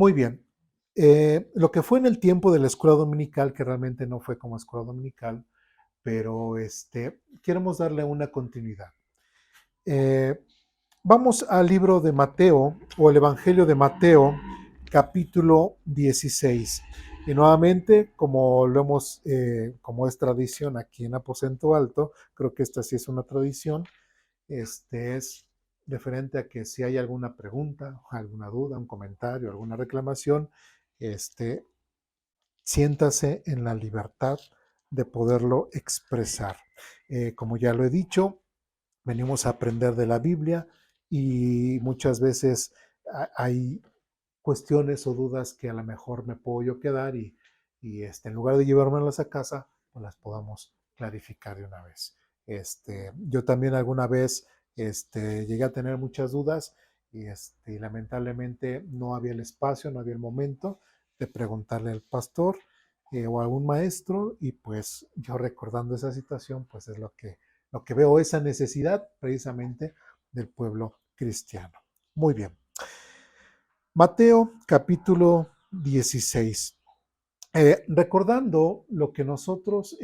Muy bien. Lo que fue en el tiempo de la escuela dominical, que realmente no fue como escuela dominical, pero queremos darle una continuidad. Eh, Vamos al libro de Mateo o el Evangelio de Mateo, capítulo 16. Y nuevamente, como como es tradición aquí en Aposento Alto, creo que esta sí es una tradición, es referente a que si hay alguna pregunta, alguna duda, un comentario, alguna reclamación, este, siéntase en la libertad de poderlo expresar. Como ya lo he dicho, venimos a aprender de la Biblia y muchas veces hay cuestiones o dudas que a lo mejor me puedo yo quedar y en lugar de llevármelas a casa, pues las podamos clarificar de una vez. Yo también alguna vez llegué a tener muchas dudas y lamentablemente no había el espacio, no había el momento de preguntarle al pastor o a algún maestro y pues yo recordando esa situación, pues es lo que veo, esa necesidad precisamente del pueblo cristiano. Muy bien. Mateo capítulo 16. Recordando lo que nosotros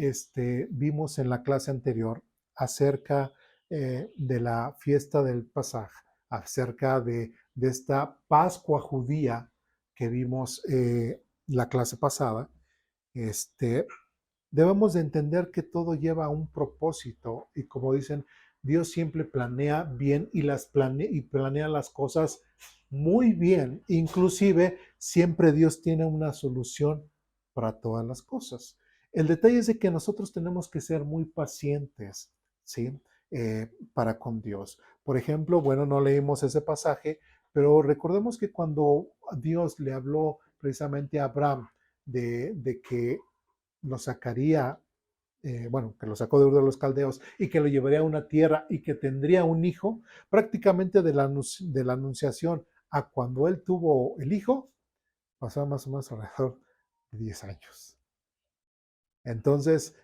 vimos en la clase anterior acerca de la fiesta del Pasaj, acerca de esta Pascua judía que vimos la clase pasada, este, debemos de entender que todo lleva a un propósito y como dicen, Dios siempre planea bien y planea las cosas muy bien. Inclusive siempre Dios tiene una solución para todas las cosas. El detalle es de que nosotros tenemos que ser muy pacientes, ¿sí? Para con Dios. Por ejemplo, bueno, no leímos ese pasaje, pero recordemos que cuando Dios le habló precisamente a Abraham de que lo sacaría, bueno, que lo sacó de Ur de los Caldeos y que lo llevaría a una tierra y que tendría un hijo, prácticamente de la anunciación a cuando él tuvo el hijo, pasó más o menos alrededor de 10 años. Entonces,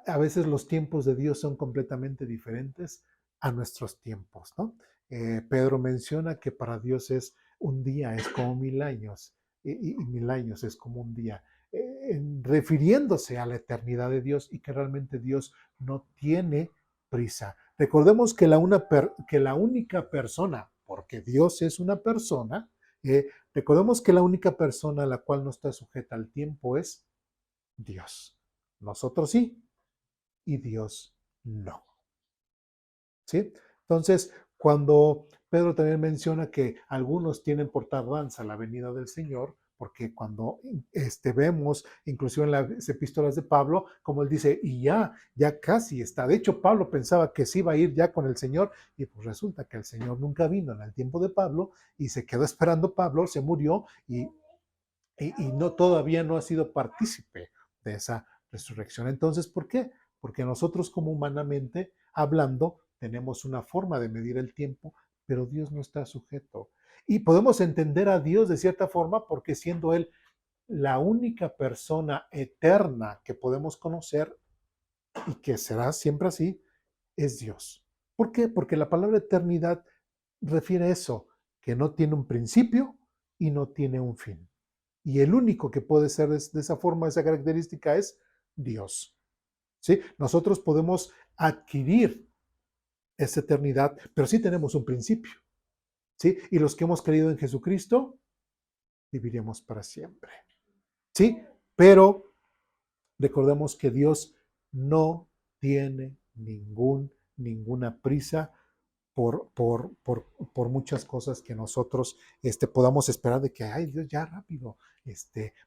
a veces los tiempos de Dios son completamente diferentes a nuestros tiempos, ¿no? Pedro menciona que para Dios es un día, es como 1000 años, y 1000 años es como un día, refiriéndose a la eternidad de Dios y que realmente Dios no tiene prisa. Recordemos que que la única persona, porque Dios es una persona, recordemos que la única persona a la cual no está sujeta al tiempo es Dios. Nosotros sí y Dios no. ¿Sí? Entonces, cuando Pedro también menciona que algunos tienen por tardanza la venida del Señor, porque cuando vemos, inclusive en las epístolas de Pablo, como él dice, y ya casi está. De hecho, Pablo pensaba que se iba a ir ya con el Señor, y pues resulta que el Señor nunca vino en el tiempo de Pablo, y se quedó esperando Pablo, se murió, y no todavía no ha sido partícipe de esa resurrección. Entonces, ¿por qué? Porque nosotros como humanamente hablando tenemos una forma de medir el tiempo, pero Dios no está sujeto. Y podemos entender a Dios de cierta forma porque siendo Él la única persona eterna que podemos conocer y que será siempre así, es Dios. ¿Por qué? Porque la palabra eternidad refiere a eso, que no tiene un principio y no tiene un fin. Y el único que puede ser de esa forma, esa característica es Dios. ¿Sí? Nosotros podemos adquirir esa eternidad, pero sí tenemos un principio. ¿Sí? Y los que hemos creído en Jesucristo, viviremos para siempre. ¿Sí? Pero recordemos que Dios no tiene ninguna prisa por muchas cosas que nosotros podamos esperar de que, ay Dios, ya rápido,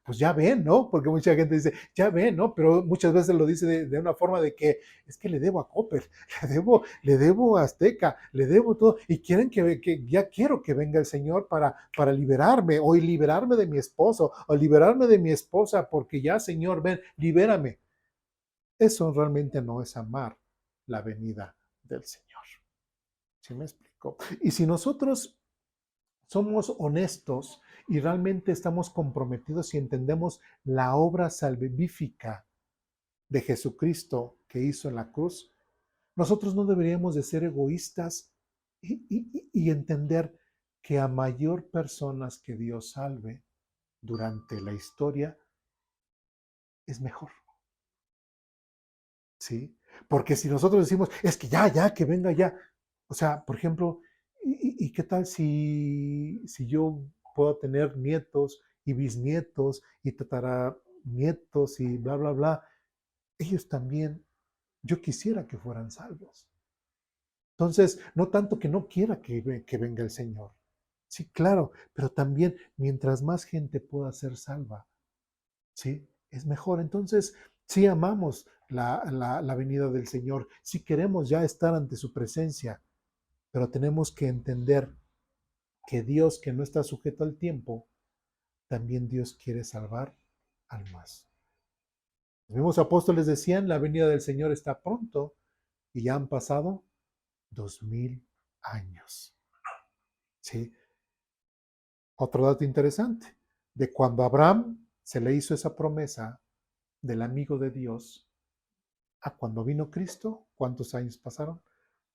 pues ya ven, ¿no? Porque mucha gente dice, ya ven, ¿no? Pero muchas veces lo dice de una forma de que es que le debo a Copper, le debo a Azteca, le debo todo, y quieren que ya quiero que venga el Señor para liberarme, o liberarme de mi esposo, o liberarme de mi esposa, porque ya, Señor, ven, libérame. Eso realmente no es amar la venida del Señor. ¿Sí me explico? Y si nosotros somos honestos y realmente estamos comprometidos y entendemos la obra salvífica de Jesucristo que hizo en la cruz, nosotros no deberíamos de ser egoístas y entender que a mayor personas que Dios salve durante la historia, es mejor, ¿sí? Porque si nosotros decimos, es que ya, que venga ya. O sea, por ejemplo, ¿y qué tal si yo puedo tener nietos y bisnietos y tataranietos y bla, bla, bla? Ellos también, yo quisiera que fueran salvos. Entonces, no tanto que no quiera que venga el Señor. Sí, claro, pero también mientras más gente pueda ser salva, ¿sí? Es mejor. Entonces, sí amamos la venida del Señor, sí queremos ya estar ante su presencia, pero tenemos que entender que Dios, que no está sujeto al tiempo, también Dios quiere salvar almas. Los mismos apóstoles decían, la venida del Señor está pronto y ya han pasado 2000 años. ¿Sí? Otro dato interesante, de cuando a Abraham se le hizo esa promesa del amigo de Dios, a cuando vino Cristo, ¿cuántos años pasaron?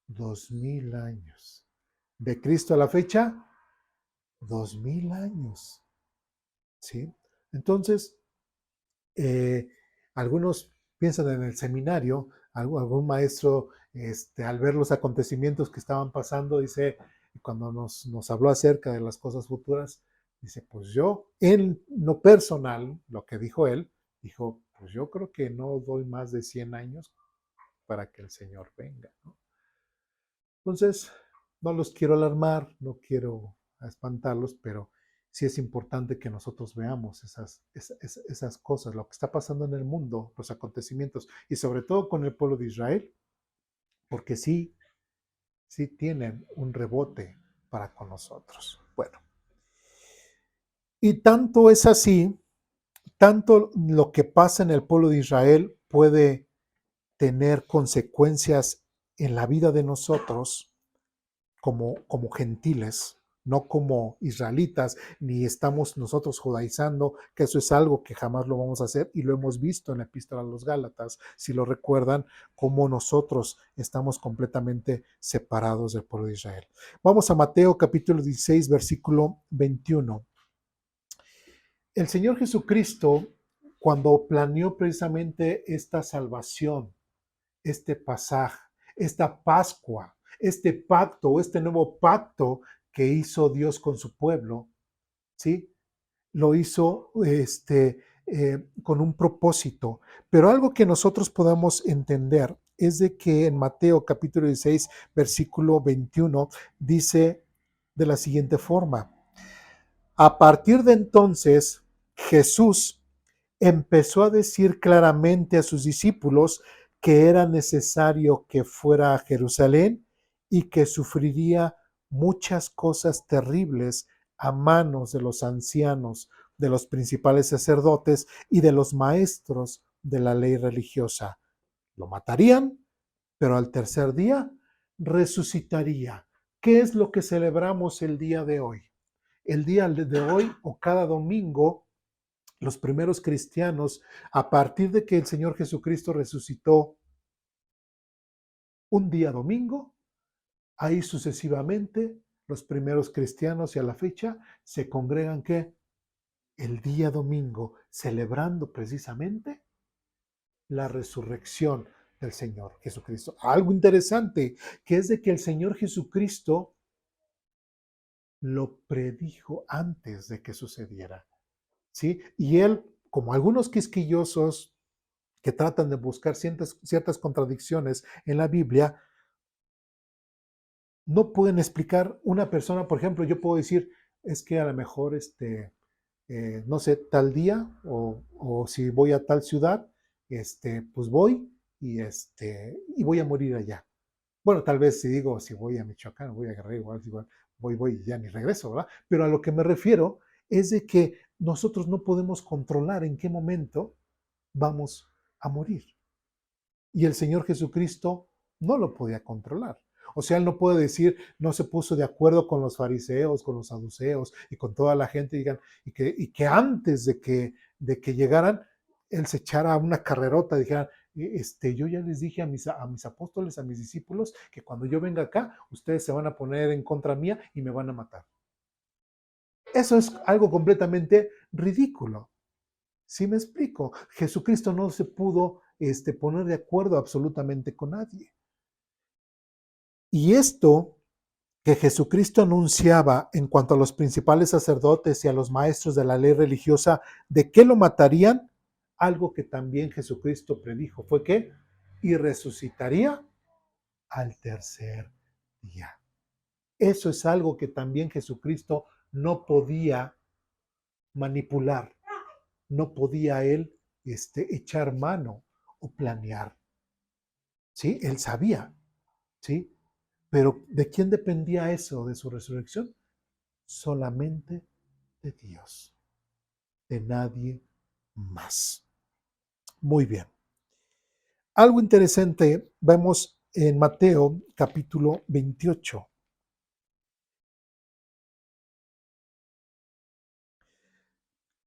2000 años. De Cristo a la fecha, 2000 años. ¿Sí? Entonces, eh, algunos piensan en el seminario, algún maestro, al ver los acontecimientos que estaban pasando, dice, cuando nos habló acerca de las cosas futuras, dice, pues yo, en lo personal, lo que dijo él, dijo, pues yo creo que no doy más de 100 años para que el Señor venga, ¿no? Entonces, no los quiero alarmar, no quiero espantarlos, pero sí es importante que nosotros veamos esas cosas, lo que está pasando en el mundo, los acontecimientos, y sobre todo con el pueblo de Israel, porque sí tienen un rebote para con nosotros. Bueno, y tanto es así, tanto lo que pasa en el pueblo de Israel puede tener consecuencias en la vida de nosotros como gentiles, no como israelitas, ni estamos nosotros judaizando, que eso es algo que jamás lo vamos a hacer y lo hemos visto en la epístola a los Gálatas, si lo recuerdan, como nosotros estamos completamente separados del pueblo de Israel. Vamos a Mateo capítulo 16, versículo 21. El Señor Jesucristo, cuando planeó precisamente esta salvación, este pasaje, esta Pascua, este pacto, este nuevo pacto que hizo Dios con su pueblo, ¿sí? Lo hizo con un propósito. Pero algo que nosotros podamos entender es de que en Mateo capítulo 16, versículo 21, dice de la siguiente forma: a partir de entonces, Jesús empezó a decir claramente a sus discípulos que era necesario que fuera a Jerusalén y que sufriría muchas cosas terribles a manos de los ancianos, de los principales sacerdotes y de los maestros de la ley religiosa. Lo matarían, pero al tercer día resucitaría. ¿Qué es lo que celebramos el día de hoy? El día de hoy o cada domingo los primeros cristianos, a partir de que el Señor Jesucristo resucitó un día domingo, ahí sucesivamente los primeros cristianos y a la fecha se congregan que el día domingo, celebrando precisamente la resurrección del Señor Jesucristo. Algo interesante, que es de que el Señor Jesucristo lo predijo antes de que sucediera, ¿sí? Y él, como algunos quisquillosos que tratan de buscar ciertas contradicciones en la Biblia, no pueden explicar una persona, por ejemplo, yo puedo decir, es que a lo mejor, no sé, tal día o si voy a tal ciudad, pues voy y voy a morir allá. Bueno, tal vez si digo, si voy a Michoacán, voy a Guerrero, igual voy y ya ni regreso, ¿verdad? Pero a lo que me refiero es de que nosotros no podemos controlar en qué momento vamos a morir. Y el Señor Jesucristo no lo podía controlar. O sea, él no puede decir, no se puso de acuerdo con los fariseos, con los saduceos y con toda la gente, y que antes de que llegaran, él se echara una carrerota, dijera, yo ya les dije a mis apóstoles, a mis discípulos, que cuando yo venga acá, ustedes se van a poner en contra mía y me van a matar. Eso es algo completamente ridículo. ¿Sí me explico? Jesucristo no se pudo poner de acuerdo absolutamente con nadie. Y esto que Jesucristo anunciaba en cuanto a los principales sacerdotes y a los maestros de la ley religiosa de que lo matarían, algo que también Jesucristo predijo fue que y resucitaría al tercer día. Eso es algo que también Jesucristo no podía manipular, no podía él echar mano o planear. ¿Sí? Él sabía, ¿sí? Pero ¿de quién dependía eso de su resurrección? Solamente de Dios, de nadie más. Muy bien. Algo interesante vemos en Mateo capítulo 28.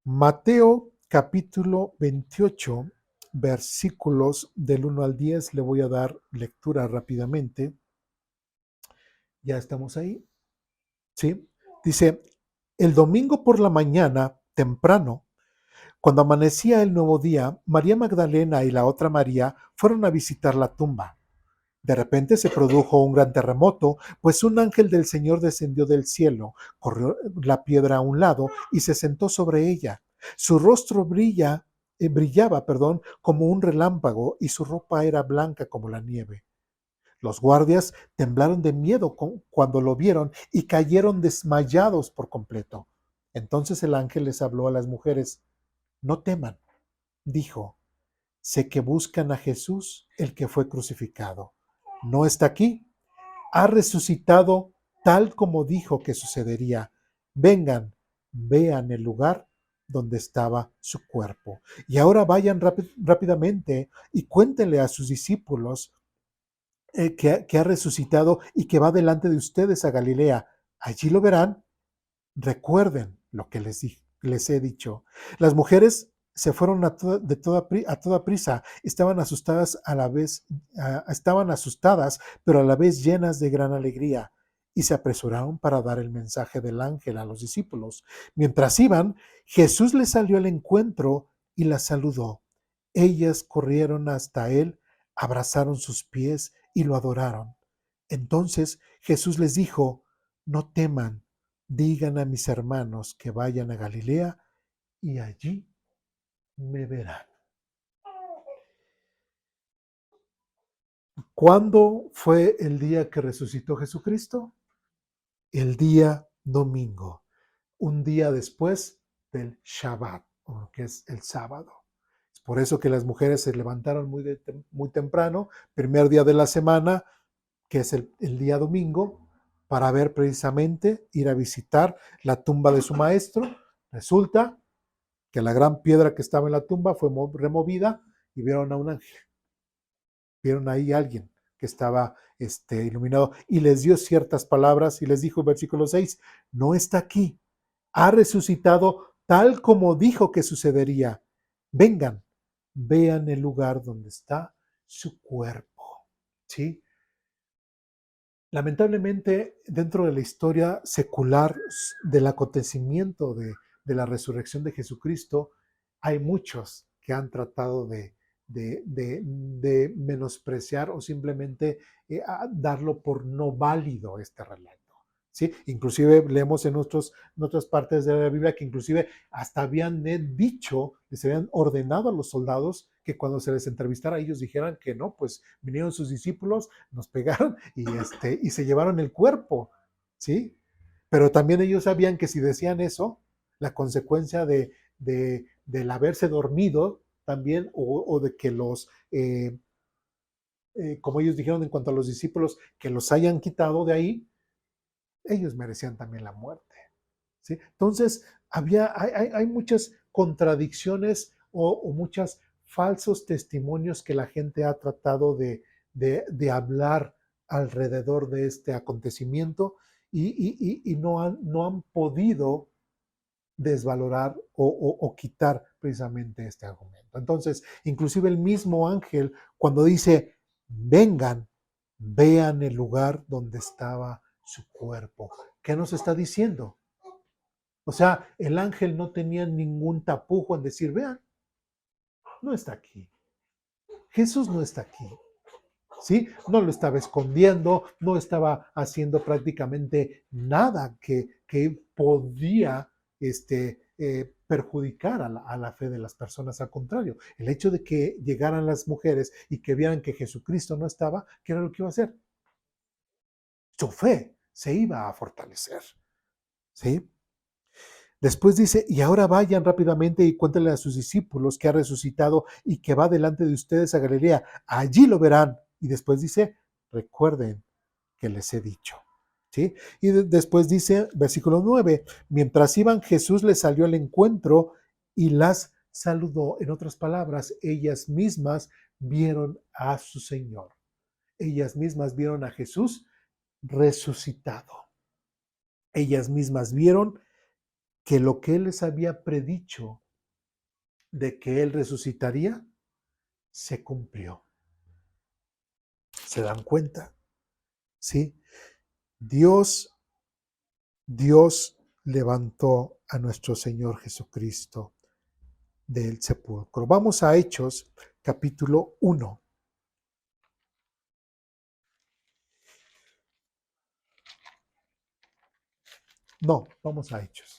Mateo capítulo 28, versículos del 1 al 10, le voy a dar lectura rápidamente. Ya estamos ahí. ¿Sí? Dice, el domingo por la mañana, temprano, cuando amanecía el nuevo día, María Magdalena y la otra María fueron a visitar la tumba. De repente se produjo un gran terremoto, pues un ángel del Señor descendió del cielo, corrió la piedra a un lado y se sentó sobre ella. Su rostro brillaba, como un relámpago y su ropa era blanca como la nieve. Los guardias temblaron de miedo cuando lo vieron y cayeron desmayados por completo. Entonces el ángel les habló a las mujeres. No teman, dijo. Sé que buscan a Jesús, el que fue crucificado. No está aquí. Ha resucitado tal como dijo que sucedería. Vengan, vean el lugar donde estaba su cuerpo. Y ahora vayan rápidamente y cuéntenle a sus discípulos que ha resucitado y que va delante de ustedes a Galilea. Allí lo verán. Recuerden lo que les he dicho. Las mujeres se fueron a toda prisa. Estaban asustadas estaban asustadas, pero a la vez llenas de gran alegría. Y se apresuraron para dar el mensaje del ángel a los discípulos. Mientras iban, Jesús les salió al encuentro y las saludó. Ellas corrieron hasta él, abrazaron sus pies y lo adoraron. Entonces Jesús les dijo, no teman, digan a mis hermanos que vayan a Galilea y allí me verán. ¿Cuándo fue el día que resucitó Jesucristo? El día domingo, un día después del Shabbat, que es el sábado. Es por eso que las mujeres se levantaron muy temprano, primer día de la semana, que es el día domingo, para ver precisamente, ir a visitar la tumba de su maestro. Resulta que la gran piedra que estaba en la tumba fue removida y vieron a un ángel. Vieron ahí a alguien que estaba iluminado y les dio ciertas palabras y les dijo, versículo 6, no está aquí, ha resucitado tal como dijo que sucedería. Vengan, vean el lugar donde está su cuerpo. ¿Sí? Lamentablemente, dentro de la historia secular del acontecimiento de la resurrección de Jesucristo, hay muchos que han tratado de menospreciar o simplemente darlo por no válido este relato. ¿Sí? Inclusive leemos en otras partes de la Biblia que inclusive hasta habían dicho, les habían ordenado a los soldados que cuando se les entrevistara ellos dijeran que no, pues vinieron sus discípulos, nos pegaron y se llevaron el cuerpo, ¿sí? Pero también ellos sabían que si decían eso, la consecuencia del haberse dormido también, o de que como ellos dijeron en cuanto a los discípulos, que los hayan quitado de ahí, ellos merecían también la muerte, ¿sí? Entonces, hay muchas contradicciones o muchos falsos testimonios que la gente ha tratado de hablar alrededor de este acontecimiento y no han podido desvalorar o quitar precisamente este argumento. Entonces, inclusive el mismo ángel, cuando dice, vengan, vean el lugar donde estaba su cuerpo. ¿Qué nos está diciendo? O sea, el ángel no tenía ningún tapujo en decir, vean, no está aquí. Jesús no está aquí. ¿Sí? No lo estaba escondiendo, no estaba haciendo prácticamente nada que podía perjudicar a la fe de las personas. Al contrario, el hecho de que llegaran las mujeres y que vieran que Jesucristo no estaba, ¿qué era lo que iba a hacer? Su fe se iba a fortalecer. ¿Sí? Después dice, y ahora vayan rápidamente y cuéntenle a sus discípulos que ha resucitado y que va delante de ustedes a Galilea. Allí lo verán. Y después dice, recuerden que les he dicho. ¿Sí? Y después dice, versículo 9, mientras iban, Jesús les salió al encuentro y las saludó. En otras palabras, ellas mismas vieron a su Señor. Ellas mismas vieron a Jesús resucitado. Ellas mismas vieron que lo que Él les había predicho de que Él resucitaría, se cumplió. ¿Se dan cuenta? ¿Sí? Dios levantó a nuestro Señor Jesucristo del sepulcro. Vamos a Hechos, capítulo 1. No, vamos a Hechos.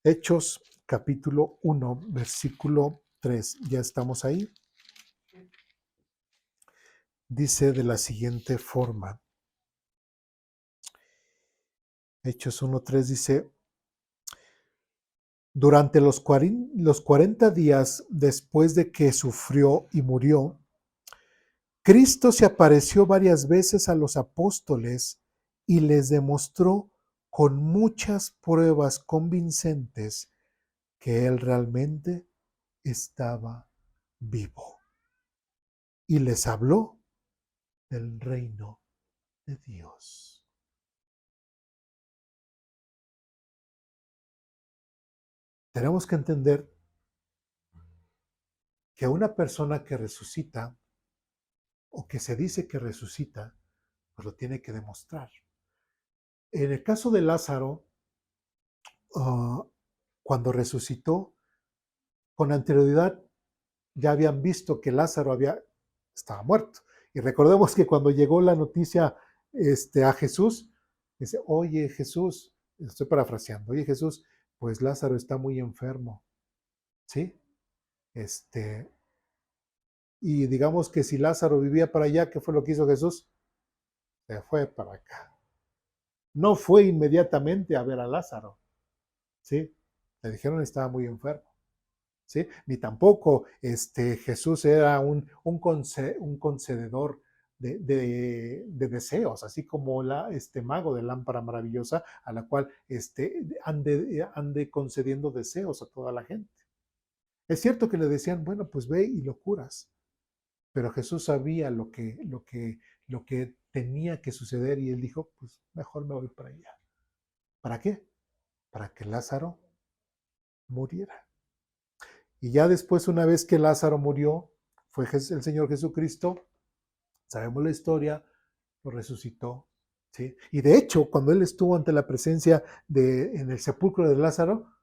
Hechos, capítulo 1, versículo 3. ¿Ya estamos ahí? Dice de la siguiente forma. Hechos 1:3 dice, durante los 40 días después de que sufrió y murió, Cristo se apareció varias veces a los apóstoles y les demostró con muchas pruebas convincentes que Él realmente estaba vivo. Y les habló del reino de Dios. Tenemos que entender que una persona que resucita o que se dice que resucita, pues lo tiene que demostrar. En el caso de Lázaro, cuando resucitó, con anterioridad ya habían visto que Lázaro estaba muerto. Y recordemos que cuando llegó la noticia a Jesús, dice, oye Jesús, estoy parafraseando, oye Jesús, pues Lázaro está muy enfermo, ¿sí? Y digamos que si Lázaro vivía para allá, ¿qué fue lo que hizo Jesús? Se fue para acá. No fue inmediatamente a ver a Lázaro, ¿sí? Le dijeron que estaba muy enfermo. ¿Sí? Ni tampoco Jesús era un concededor de deseos, así como mago de lámpara maravillosa a la cual ande concediendo deseos a toda la gente. Es cierto que le decían, bueno, pues ve y lo curas, pero Jesús sabía lo que tenía que suceder y él dijo, pues mejor me voy para allá. ¿Para qué? Para que Lázaro muriera. Y ya después, una vez que Lázaro murió, fue el Señor Jesucristo, sabemos la historia, lo resucitó. ¿Sí? Y de hecho, cuando él estuvo ante la presencia en el sepulcro de Lázaro,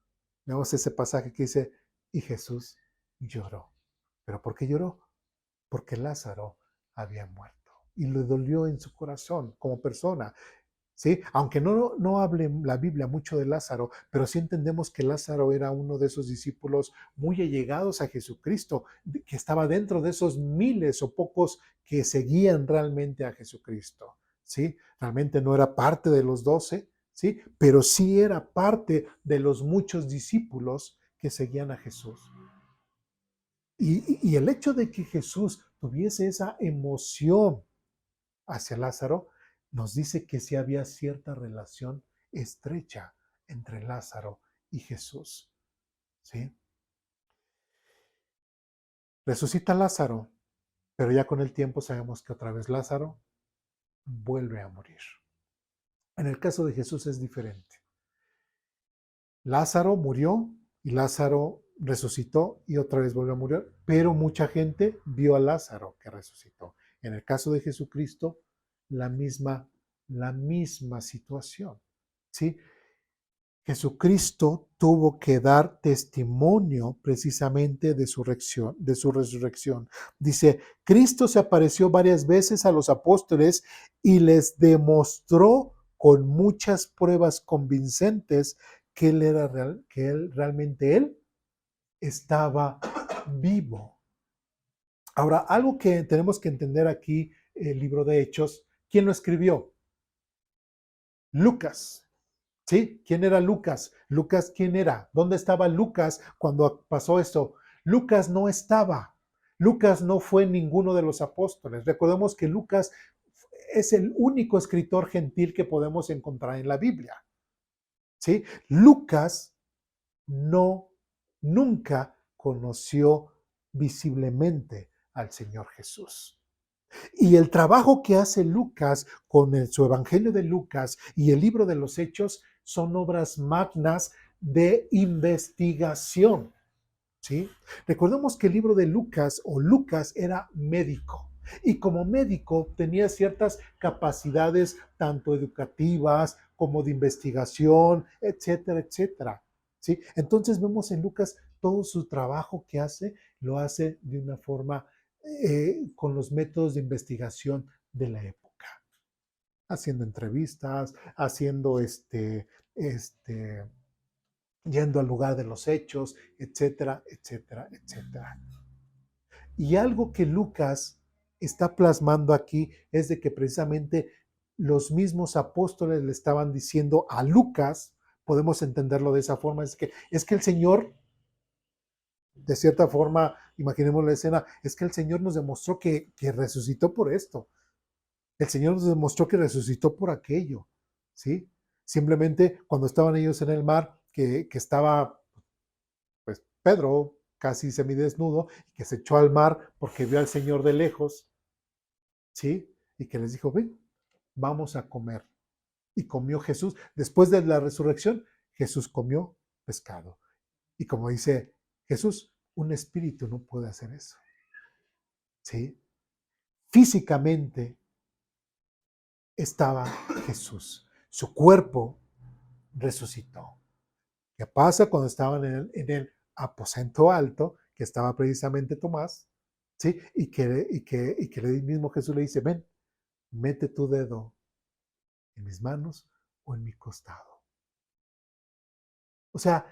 vemos ese pasaje que dice, y Jesús lloró. ¿Pero por qué lloró? Porque Lázaro había muerto y le dolió en su corazón como persona. ¿Sí? Aunque no hable la Biblia mucho de Lázaro, pero sí entendemos que Lázaro era uno de esos discípulos muy allegados a Jesucristo, que estaba dentro de esos miles o pocos que seguían realmente a Jesucristo. ¿Sí? Realmente no era parte de los 12, ¿sí? Pero sí era parte de los muchos discípulos que seguían a Jesús. Y el hecho de que Jesús tuviese esa emoción hacia Lázaro, nos dice que sí había cierta relación estrecha entre Lázaro y Jesús. ¿Sí? Resucita Lázaro, pero ya con el tiempo sabemos que otra vez Lázaro vuelve a morir. En el caso de Jesús es diferente. Lázaro murió y Lázaro resucitó y otra vez volvió a morir, pero mucha gente vio a Lázaro que resucitó. En el caso de Jesucristo, la misma, la misma situación, ¿sí? Jesucristo tuvo que dar testimonio precisamente de su resurrección. Dice, Cristo se apareció varias veces a los apóstoles y les demostró con muchas pruebas convincentes que él era real, que él realmente él estaba vivo. Ahora, algo que tenemos que entender aquí, el libro de Hechos, ¿quién lo escribió? Lucas. ¿Sí? ¿Quién era Lucas? Lucas, ¿quién era? ¿Dónde estaba Lucas cuando pasó esto? Lucas no estaba. Lucas no fue ninguno de los apóstoles. Recordemos que Lucas es el único escritor gentil que podemos encontrar en la Biblia. ¿Sí? Lucas no, nunca conoció visiblemente al Señor Jesús. Y el trabajo que hace Lucas con su Evangelio de Lucas y el libro de los Hechos son obras magnas de investigación. ¿Sí? Recordemos que el libro de Lucas o Lucas era médico y como médico tenía ciertas capacidades tanto educativas como de investigación, etcétera, etcétera. ¿Sí? Entonces vemos en Lucas todo su trabajo que hace, lo hace de una forma con los métodos de investigación de la época, haciendo entrevistas, haciendo yendo al lugar de los hechos, etcétera, etcétera, etcétera. Y algo que Lucas está plasmando aquí es de que precisamente los mismos apóstoles le estaban diciendo a Lucas, podemos entenderlo de esa forma, es que el Señor, de cierta forma, imaginemos la escena, es que el Señor nos demostró que resucitó por esto. El Señor nos demostró que resucitó por aquello, ¿sí? Simplemente cuando estaban ellos en el mar, que estaba, pues, Pedro casi semidesnudo, y que se echó al mar porque vio al Señor de lejos, ¿sí? Y que les dijo, ven, vamos a comer. Y comió Jesús. Después de la resurrección, Jesús comió pescado. Y como dice Jesús, un espíritu no puede hacer eso, ¿sí? Físicamente estaba Jesús. Su cuerpo resucitó. ¿Qué pasa cuando estaban en el aposento alto, que estaba precisamente Tomás? ¿Sí? Y que el mismo Jesús le dice, ven, mete tu dedo en mis manos o en mi costado. O sea,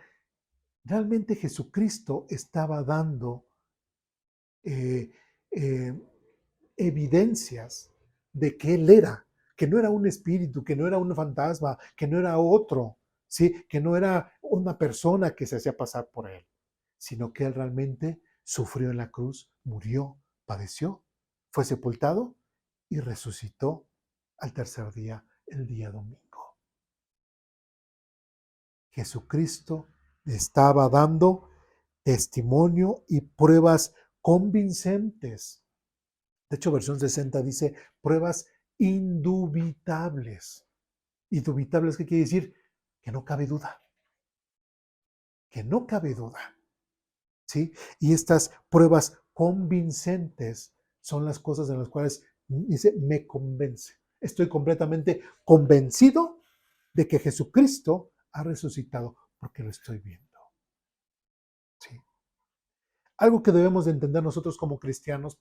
realmente Jesucristo estaba dando eh, eh, evidencias de que Él era, que no era un espíritu, que no era un fantasma, que no era otro, ¿sí? Que no era una persona que se hacía pasar por Él, sino que Él realmente sufrió en la cruz, murió, padeció, fue sepultado y resucitó al tercer día, el día domingo. Jesucristo estaba dando testimonio y pruebas convincentes. De hecho, versión 60 dice pruebas indubitables. Indubitables, ¿qué quiere decir? Que no cabe duda. Que no cabe duda. ¿Sí? Y estas pruebas convincentes son las cosas en las cuales dice, me convence. Estoy completamente convencido de que Jesucristo ha resucitado porque lo estoy viendo. ¿Sí? Algo que debemos de entender nosotros como cristianos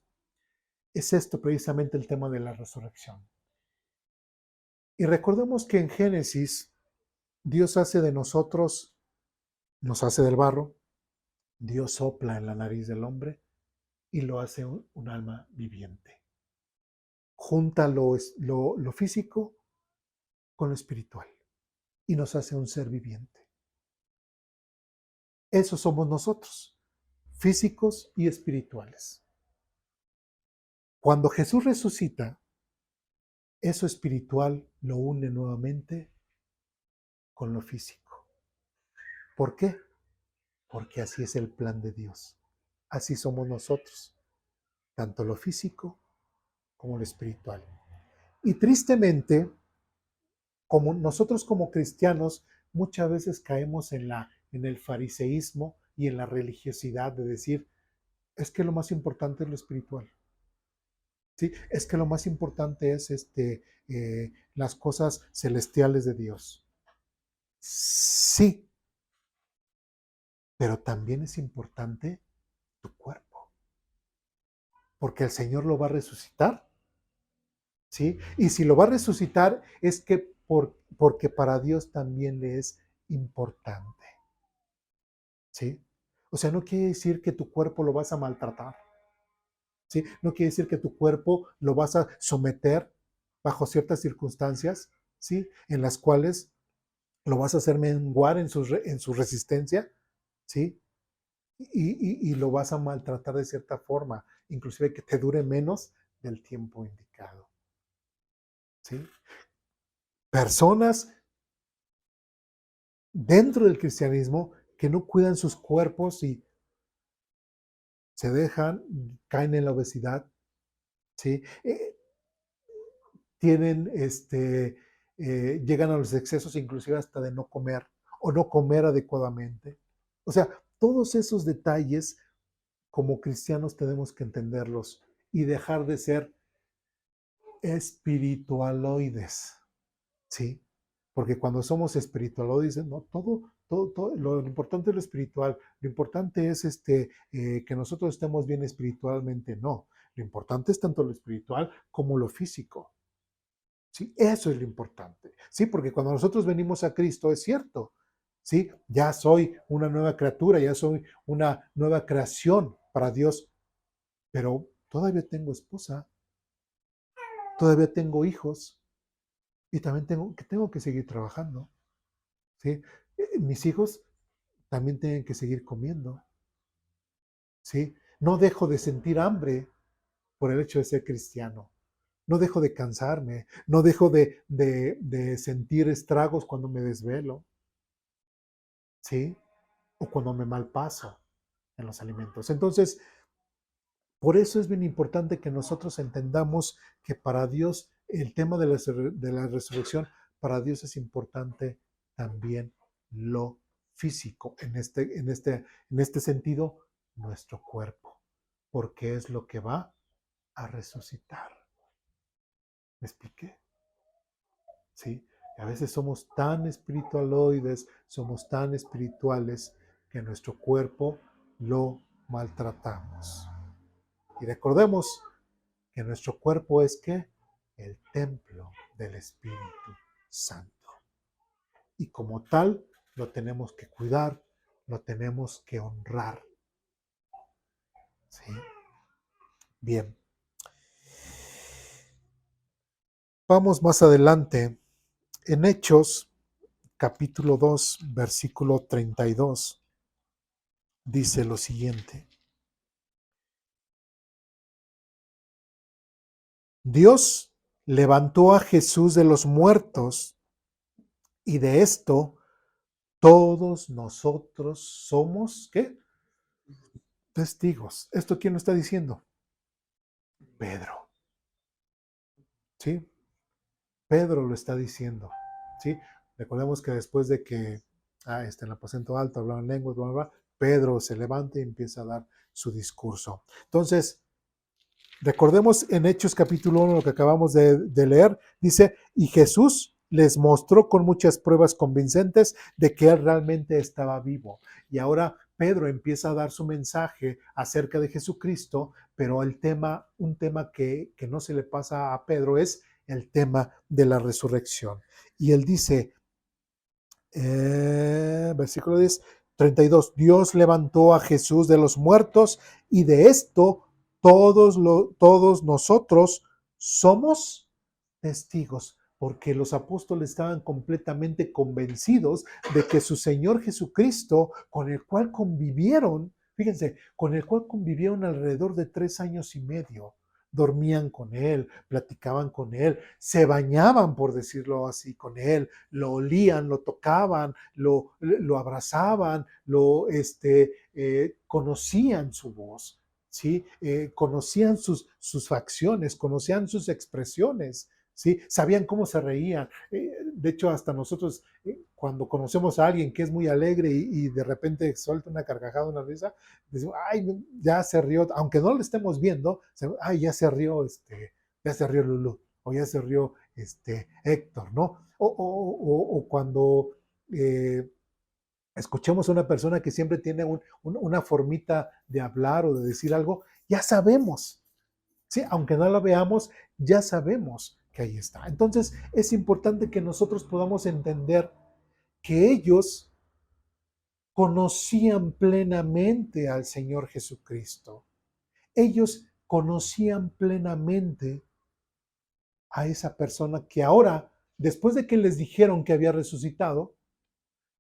es esto precisamente el tema de la resurrección. Y recordemos que en Génesis Dios hace de nosotros, nos hace del barro, Dios sopla en la nariz del hombre y lo hace un alma viviente. Junta lo físico con lo espiritual y nos hace un ser viviente. Eso somos nosotros, físicos y espirituales. Cuando Jesús resucita, eso espiritual lo une nuevamente con lo físico. ¿Por qué? Porque así es el plan de Dios. Así somos nosotros, tanto lo físico como lo espiritual. Y tristemente, como nosotros como cristianos muchas veces caemos en el fariseísmo y en la religiosidad de decir, es que lo más importante es lo espiritual. ¿Sí? Es que lo más importante es las cosas celestiales de Dios. Sí, pero también es importante tu cuerpo, porque el Señor lo va a resucitar, ¿sí? Y si lo va a resucitar es que porque para Dios también le es importante, ¿sí? O sea, no quiere decir que tu cuerpo lo vas a maltratar, ¿sí? No quiere decir que tu cuerpo lo vas a someter bajo ciertas circunstancias, ¿sí? En las cuales lo vas a hacer menguar en su resistencia, ¿sí? Y lo vas a maltratar de cierta forma, inclusive que te dure menos del tiempo indicado, ¿sí? Personas dentro del cristianismo que no cuidan sus cuerpos y se dejan, caen en la obesidad, ¿sí? Tienen, llegan a los excesos inclusive hasta de no comer o no comer adecuadamente. O sea, todos esos detalles como cristianos tenemos que entenderlos y dejar de ser espiritualoides, ¿sí? Porque cuando somos espiritualoides, no, todo lo importante es lo espiritual, lo importante es que nosotros estemos bien espiritualmente, no. Lo importante es tanto lo espiritual como lo físico. ¿Sí? Eso es lo importante, ¿sí? Porque cuando nosotros venimos a Cristo, es cierto, ¿sí? Ya soy una nueva criatura, ya soy una nueva creación para Dios, pero todavía tengo esposa, todavía tengo hijos y también tengo que seguir trabajando, ¿sí? Mis hijos también tienen que seguir comiendo, ¿sí? No dejo de sentir hambre por el hecho de ser cristiano. No dejo de cansarme, no dejo de sentir estragos cuando me desvelo, ¿sí? O cuando me malpaso en los alimentos. Entonces, por eso es bien importante que nosotros entendamos que para Dios el tema de la resurrección, para Dios es importante también lo físico, en este sentido, nuestro cuerpo, porque es lo que va a resucitar. ¿Me expliqué? ¿Sí? Y a veces somos tan espiritualoides, somos tan espirituales que nuestro cuerpo lo maltratamos. Y recordemos que nuestro cuerpo es ¿qué? El templo del Espíritu Santo. Y como tal, lo tenemos que cuidar, lo tenemos que honrar. ¿Sí? Bien. Vamos más adelante. En Hechos, capítulo 2, versículo 32, dice lo siguiente. Dios levantó a Jesús de los muertos y de esto todos nosotros somos, ¿qué? Testigos. ¿Esto quién lo está diciendo? Pedro. ¿Sí? Pedro lo está diciendo. ¿Sí? Recordemos que después de que en el aposento alto hablaban lenguas, bla, bla, bla, Pedro se levanta y empieza a dar su discurso. Entonces, recordemos en Hechos capítulo 1 lo que acabamos de leer, dice, y Jesús les mostró con muchas pruebas convincentes de que él realmente estaba vivo. Y ahora Pedro empieza a dar su mensaje acerca de Jesucristo, pero un tema que no se le pasa a Pedro es el tema de la resurrección. Y él dice, versículo 10, 32, Dios levantó a Jesús de los muertos y de esto todos nosotros somos testigos, porque los apóstoles estaban completamente convencidos de que su Señor Jesucristo, con el cual convivieron, fíjense, con el cual convivieron alrededor de 3 años y medio, dormían con él, platicaban con él, se bañaban, por decirlo así, con él, lo olían, lo tocaban, lo abrazaban, conocían su voz. ¿Sí? Conocían sus facciones, conocían sus expresiones, ¿sí? Sabían cómo se reían. De hecho, hasta nosotros cuando conocemos a alguien que es muy alegre y de repente suelta una carcajada, una risa, decimos, ay, ya se rió, aunque no lo estemos viendo, ay, ya se rió Lulú, o ya se rió Héctor, ¿no? O cuando escuchemos a una persona que siempre tiene una formita de hablar o de decir algo, ya sabemos, ¿sí? Aunque no la veamos, ya sabemos que ahí está. Entonces, es importante que nosotros podamos entender que ellos conocían plenamente al Señor Jesucristo. Ellos conocían plenamente a esa persona que ahora, después de que les dijeron que había resucitado,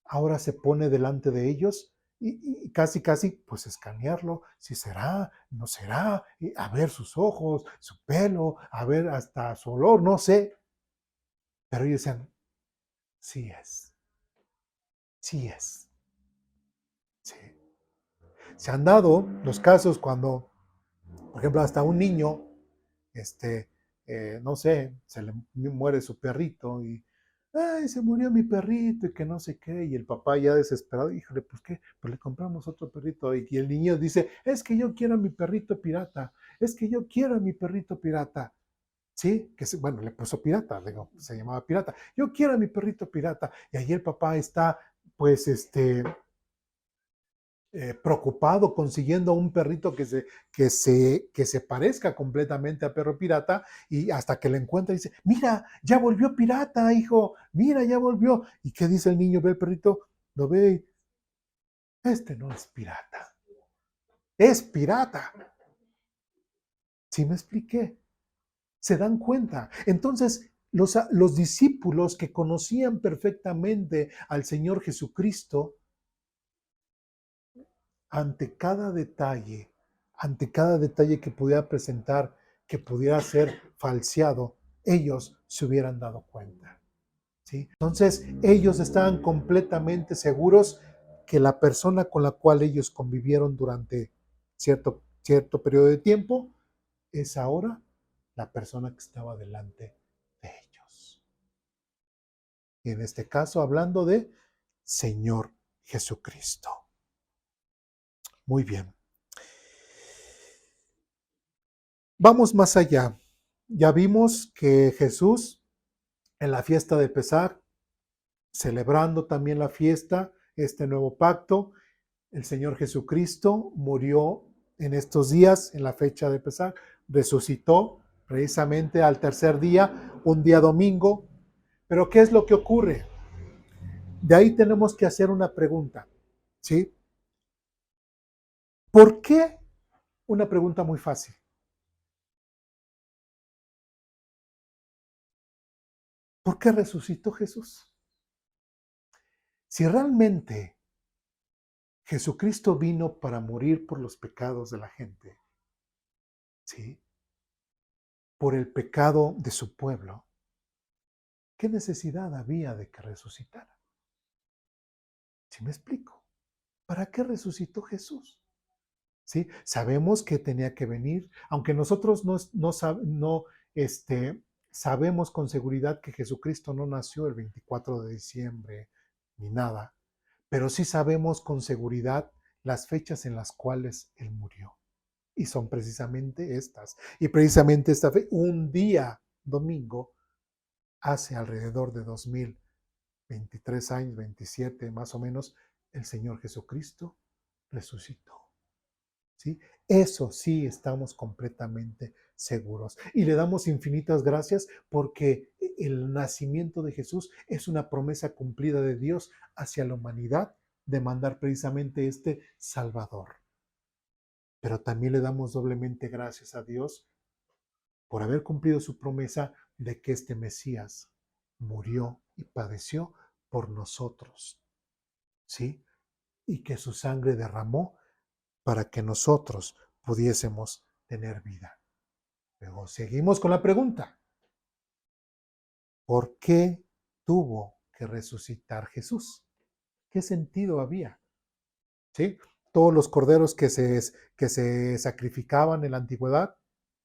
ahora se pone delante de ellos y casi, casi, pues escanearlo, si será, no será, a ver sus ojos, su pelo, a ver hasta su olor, no sé. Pero ellos decían, sí es, sí es, sí. Se han dado los casos cuando, por ejemplo, hasta un niño, no sé, se le muere su perrito y, ay, se murió mi perrito y que no sé qué, y el papá ya desesperado, híjole, pues qué, pues le compramos otro perrito, y el niño dice, es que yo quiero a mi perrito pirata, es que yo quiero a mi perrito pirata, ¿sí? Bueno, le puso pirata, digo, se llamaba pirata, yo quiero a mi perrito pirata, y ahí el papá está, pues, preocupado consiguiendo un perrito que se parezca completamente a perro pirata y hasta que le encuentra y dice, mira, ya volvió pirata, hijo, mira, ya volvió. ¿Y qué dice el niño? Ve el perrito, lo ve y, no es pirata, es pirata. ¿Sí me expliqué? ¿Se dan cuenta? Entonces, los discípulos que conocían perfectamente al Señor Jesucristo, ante cada detalle que pudiera presentar, que pudiera ser falseado, ellos se hubieran dado cuenta. ¿Sí? Entonces, ellos estaban completamente seguros que la persona con la cual ellos convivieron durante cierto periodo de tiempo es ahora la persona que estaba delante de ellos. Y en este caso, hablando de Señor Jesucristo. Muy bien. Vamos más allá. Ya vimos que Jesús en la fiesta de Pesaj, celebrando también la fiesta, este nuevo pacto, el Señor Jesucristo murió en estos días, en la fecha de Pesaj, resucitó precisamente al tercer día, un día domingo. Pero ¿qué es lo que ocurre? De ahí tenemos que hacer una pregunta, ¿sí? ¿Por qué? Una pregunta muy fácil. ¿Por qué resucitó Jesús? Si realmente Jesucristo vino para morir por los pecados de la gente, ¿sí? Por el pecado de su pueblo, ¿qué necesidad había de que resucitara? ¿Sí me explico? ¿Para qué resucitó Jesús? ¿Sí? Sabemos que tenía que venir, aunque nosotros sabemos con seguridad que Jesucristo no nació el 24 de diciembre ni nada, pero sí sabemos con seguridad las fechas en las cuales Él murió. Y son precisamente estas. Y precisamente esta fe, un día domingo, hace alrededor de 2023 años, 27 más o menos, el Señor Jesucristo resucitó. ¿Sí? Eso sí estamos completamente seguros. Y le damos infinitas gracias porque el nacimiento de Jesús es una promesa cumplida de Dios hacia la humanidad de mandar precisamente este Salvador. Pero también le damos doblemente gracias a Dios por haber cumplido su promesa de que este Mesías murió y padeció por nosotros, ¿sí? Y que su sangre derramó para que nosotros pudiésemos tener vida. Luego seguimos con la pregunta. ¿Por qué tuvo que resucitar Jesús? ¿Qué sentido había? ¿Sí? Todos los corderos que se sacrificaban en la antigüedad,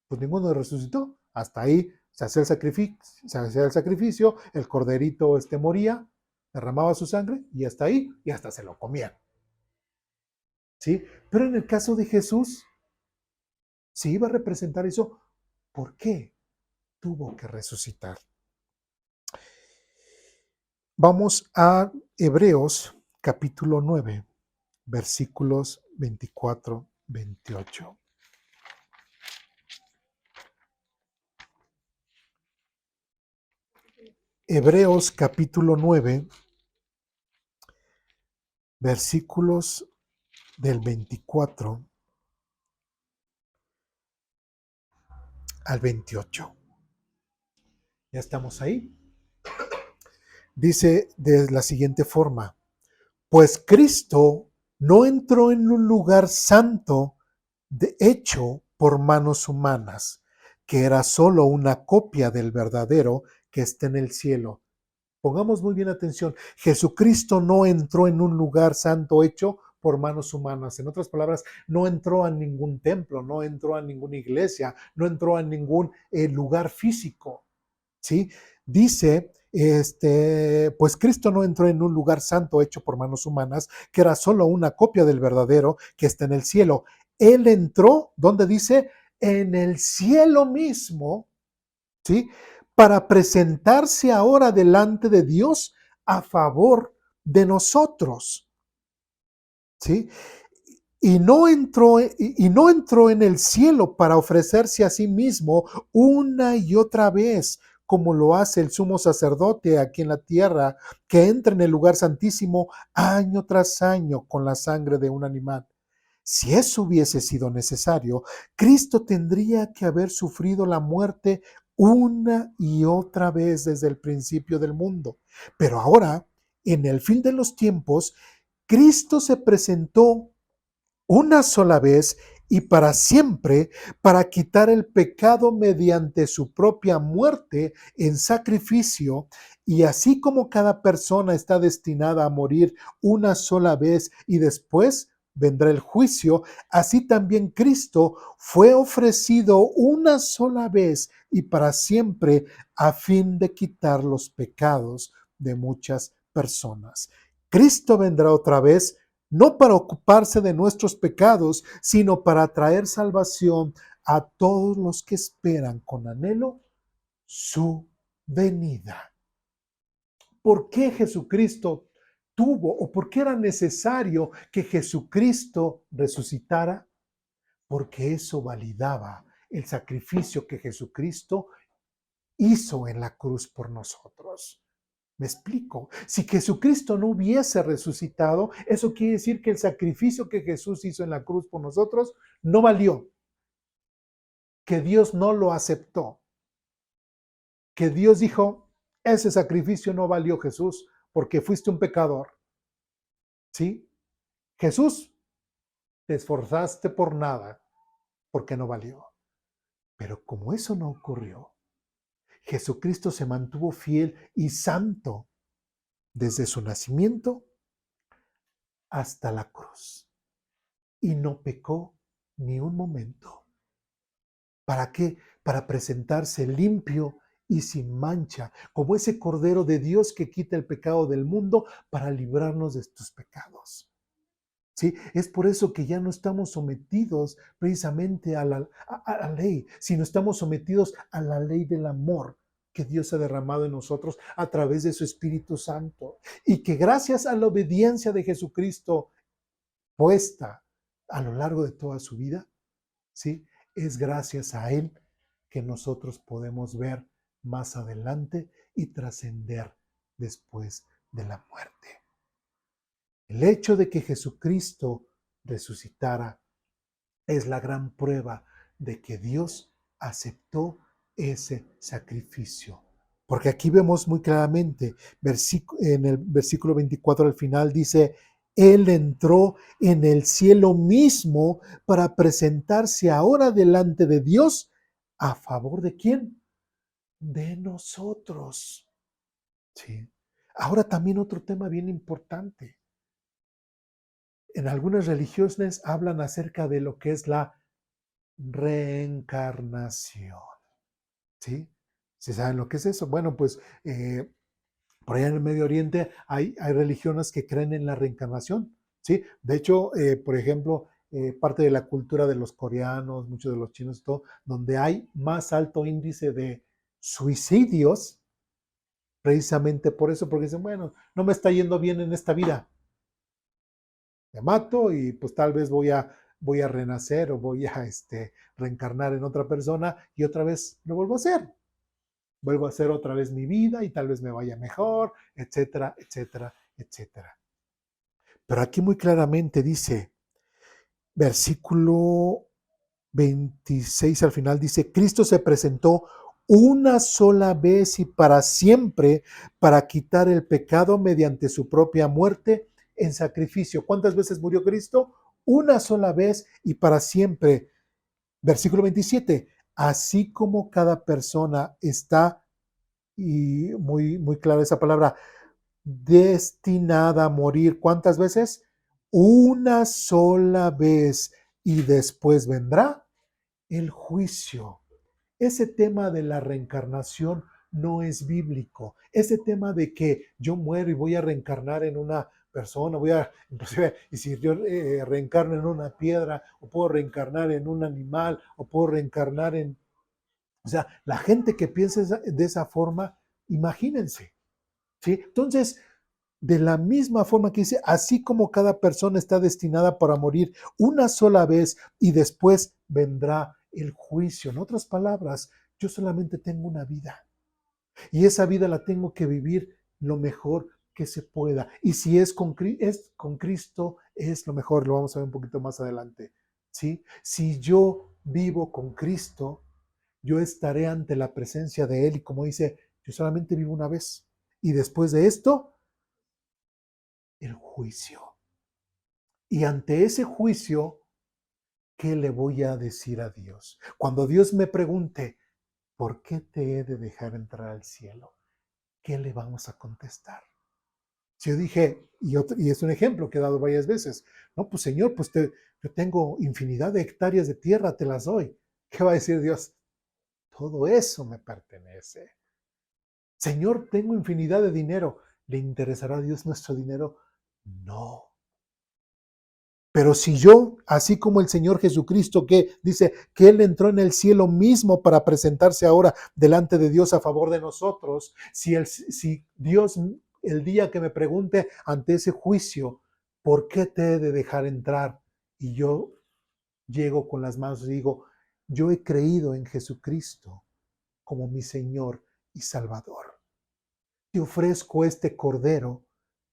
pues ninguno resucitó. Hasta ahí se hacía el sacrificio, el corderito moría, derramaba su sangre y hasta ahí, y hasta se lo comían. ¿Sí? Pero en el caso de Jesús, si iba a representar eso, ¿por qué tuvo que resucitar? Vamos a Hebreos capítulo 9, versículos 24-28. Hebreos capítulo 9, versículos del 24 al 28. Ya estamos ahí. Dice de la siguiente forma: pues Cristo no entró en un lugar santo hecho por manos humanas, que era solo una copia del verdadero que está en el cielo. Pongamos muy bien atención. Jesucristo no entró en un lugar santo hecho por manos humanas. En otras palabras, no entró a ningún templo, no entró a ninguna iglesia, no entró a ningún lugar físico. ¿Sí? Dice, pues Cristo no entró en un lugar santo hecho por manos humanas, que era solo una copia del verdadero que está en el cielo. Él entró, ¿dónde dice? En el cielo mismo, ¿sí? Para presentarse ahora delante de Dios a favor de nosotros, ¿sí? Y no entró en el cielo para ofrecerse a sí mismo una y otra vez, como lo hace el sumo sacerdote aquí en la tierra, que entra en el lugar santísimo año tras año con la sangre de un animal. Si eso hubiese sido necesario, Cristo tendría que haber sufrido la muerte una y otra vez desde el principio del mundo. Pero ahora, en el fin de los tiempos, Cristo se presentó una sola vez y para siempre para quitar el pecado mediante su propia muerte en sacrificio. Y así como cada persona está destinada a morir una sola vez y después vendrá el juicio, así también Cristo fue ofrecido una sola vez y para siempre a fin de quitar los pecados de muchas personas. Cristo vendrá otra vez, no para ocuparse de nuestros pecados, sino para traer salvación a todos los que esperan con anhelo su venida. ¿Por qué Jesucristo tuvo o por qué era necesario que Jesucristo resucitara? Porque eso validaba el sacrificio que Jesucristo hizo en la cruz por nosotros. ¿Me explico? Si Jesucristo no hubiese resucitado, eso quiere decir que el sacrificio que Jesús hizo en la cruz por nosotros no valió, que Dios no lo aceptó, que Dios dijo, ese sacrificio no valió, Jesús, porque fuiste un pecador. ¿Sí? Jesús, te esforzaste por nada, porque no valió. Pero como eso no ocurrió, Jesucristo se mantuvo fiel y santo desde su nacimiento hasta la cruz. Y no pecó ni un momento. ¿Para qué? Para presentarse limpio y sin mancha, como ese Cordero de Dios que quita el pecado del mundo para librarnos de estos pecados. ¿Sí? Es por eso que ya no estamos sometidos precisamente a la ley, sino estamos sometidos a la ley del amor que Dios ha derramado en nosotros a través de su Espíritu Santo. Y que gracias a la obediencia de Jesucristo puesta a lo largo de toda su vida, ¿sí? Es gracias a Él que nosotros podemos ver más adelante y trascender después de la muerte. El hecho de que Jesucristo resucitara es la gran prueba de que Dios aceptó ese sacrificio. Porque aquí vemos muy claramente, en el versículo 24 al final dice, Él entró en el cielo mismo para presentarse ahora delante de Dios. ¿A favor de quién? De nosotros. ¿Sí? Ahora también otro tema bien importante. En algunas religiones hablan acerca de lo que es la reencarnación. ¿Sí? ¿Sí saben lo que es eso? Bueno, pues Por allá en el Medio Oriente hay religiones que creen en la reencarnación, ¿sí? De hecho, por ejemplo, parte de la cultura de los coreanos, muchos de los chinos, todo, donde hay más alto índice de suicidios, precisamente por eso, porque dicen, bueno, no me está yendo bien en esta vida, me mato y pues tal vez voy a renacer o voy a reencarnar en otra persona y otra vez lo vuelvo a hacer. Vuelvo a hacer otra vez mi vida y tal vez me vaya mejor, etcétera, etcétera, etcétera. Pero aquí muy claramente dice, versículo 26 al final dice, Cristo se presentó una sola vez y para siempre para quitar el pecado mediante su propia muerte en sacrificio. ¿Cuántas veces murió Cristo? Una sola vez y para siempre. Versículo 27, así como cada persona está, y muy, muy clara esa palabra, destinada a morir. ¿Cuántas veces? Una sola vez y después vendrá el juicio. Ese tema de la reencarnación no es bíblico. Ese tema de que yo muero y voy a reencarnar en una persona, inclusive, y si yo reencarno en una piedra, o puedo reencarnar en un animal, o puedo reencarnar en... O sea, la gente que piensa de esa forma, imagínense, ¿sí? Entonces, de la misma forma que dice, así como cada persona está destinada para morir una sola vez y después vendrá el juicio. En otras palabras, yo solamente tengo una vida y esa vida la tengo que vivir lo mejor que se pueda. Y si es con Cristo, es lo mejor. Lo vamos a ver un poquito más adelante. ¿Sí? Si yo vivo con Cristo, yo estaré ante la presencia de Él y como dice, yo solamente vivo una vez. Y después de esto, el juicio. Y ante ese juicio, ¿qué le voy a decir a Dios? Cuando Dios me pregunte, ¿por qué te he de dejar entrar al cielo? ¿Qué le vamos a contestar? Si yo dije, y es un ejemplo que he dado varias veces, no, pues Señor, pues yo tengo infinidad de hectáreas de tierra, te las doy. ¿Qué va a decir Dios? Todo eso me pertenece. Señor, tengo infinidad de dinero. ¿Le interesará a Dios nuestro dinero? No. Pero si yo, así como el Señor Jesucristo, que dice que Él entró en el cielo mismo para presentarse ahora delante de Dios a favor de nosotros, si Dios el día que me pregunte ante ese juicio, ¿por qué te he de dejar entrar? Y yo llego con las manos y digo, yo he creído en Jesucristo como mi Señor y Salvador. Te ofrezco este cordero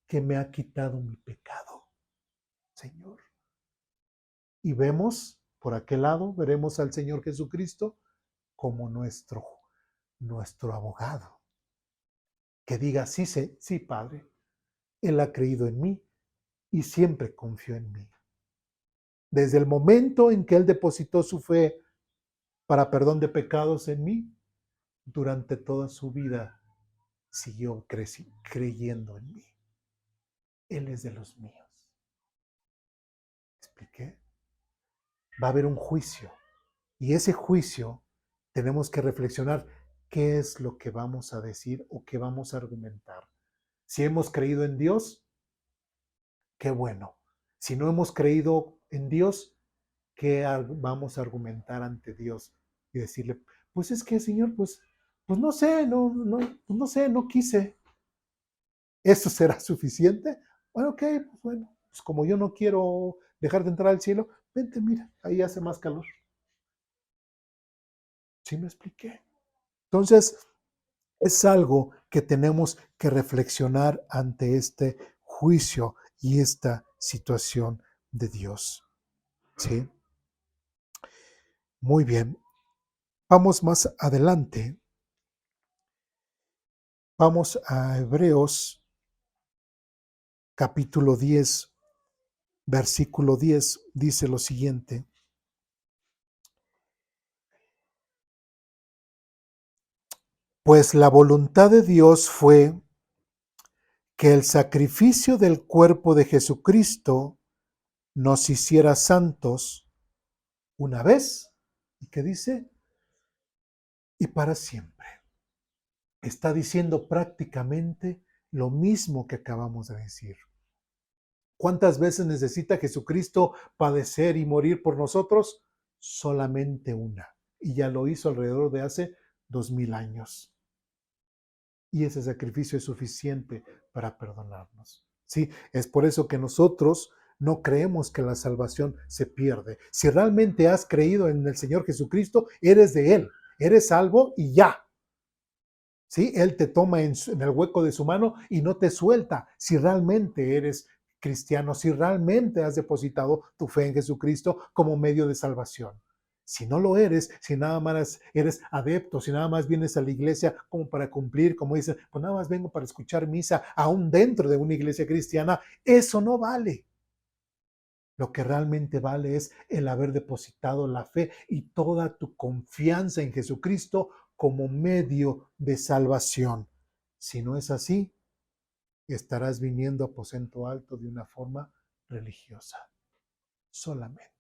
que me ha quitado mi pecado, Señor. Y vemos, por aquel lado, veremos al Señor Jesucristo como nuestro abogado. Que diga, sí, sí, Padre, Él ha creído en mí y siempre confió en mí. Desde el momento en que Él depositó su fe para perdón de pecados en mí, durante toda su vida siguió creyendo en mí. Él es de los míos. ¿Expliqué? Va a haber un juicio. Y ese juicio tenemos que reflexionar qué es lo que vamos a decir o qué vamos a argumentar. Si hemos creído en Dios, qué bueno. Si no hemos creído en Dios, ¿qué vamos a argumentar ante Dios? Y decirle, pues es que, Señor, pues no sé, no sé, no quise. ¿Eso será suficiente? Bueno, ok, pues bueno, pues como yo no quiero dejar de entrar al cielo, vente, mira, ahí hace más calor. ¿Sí me expliqué? Entonces, es algo que tenemos que reflexionar ante este juicio y esta situación de Dios. ¿Sí? Muy bien. Vamos más adelante. Vamos a Hebreos capítulo 10, versículo 10. Dice lo siguiente. Pues la voluntad de Dios fue que el sacrificio del cuerpo de Jesucristo nos hiciera santos una vez, ¿y qué dice? Y para siempre. Está diciendo prácticamente Lo mismo que acabamos de decir. ¿Cuántas veces necesita Jesucristo padecer y morir por nosotros? Solamente una. Y ya lo hizo alrededor de hace 2000 años. Y ese sacrificio es suficiente para perdonarnos. ¿Sí? Es por eso que nosotros no creemos que la salvación se pierde. Si realmente has creído en el Señor Jesucristo, eres de Él. Eres salvo y ya. ¿Sí? Él te toma en el hueco de su mano y no te suelta. Si realmente eres cristiano, si realmente has depositado tu fe en Jesucristo como medio de salvación. Si no lo eres, si nada más eres adepto, si nada más vienes a la iglesia como para cumplir, como dicen, pues nada más vengo para escuchar misa, aún dentro de una iglesia cristiana, eso no vale. Lo que realmente vale es el haber depositado la fe y toda tu confianza en Jesucristo como medio de salvación. Si no es así, estarás viniendo a aposento alto de una forma religiosa, solamente.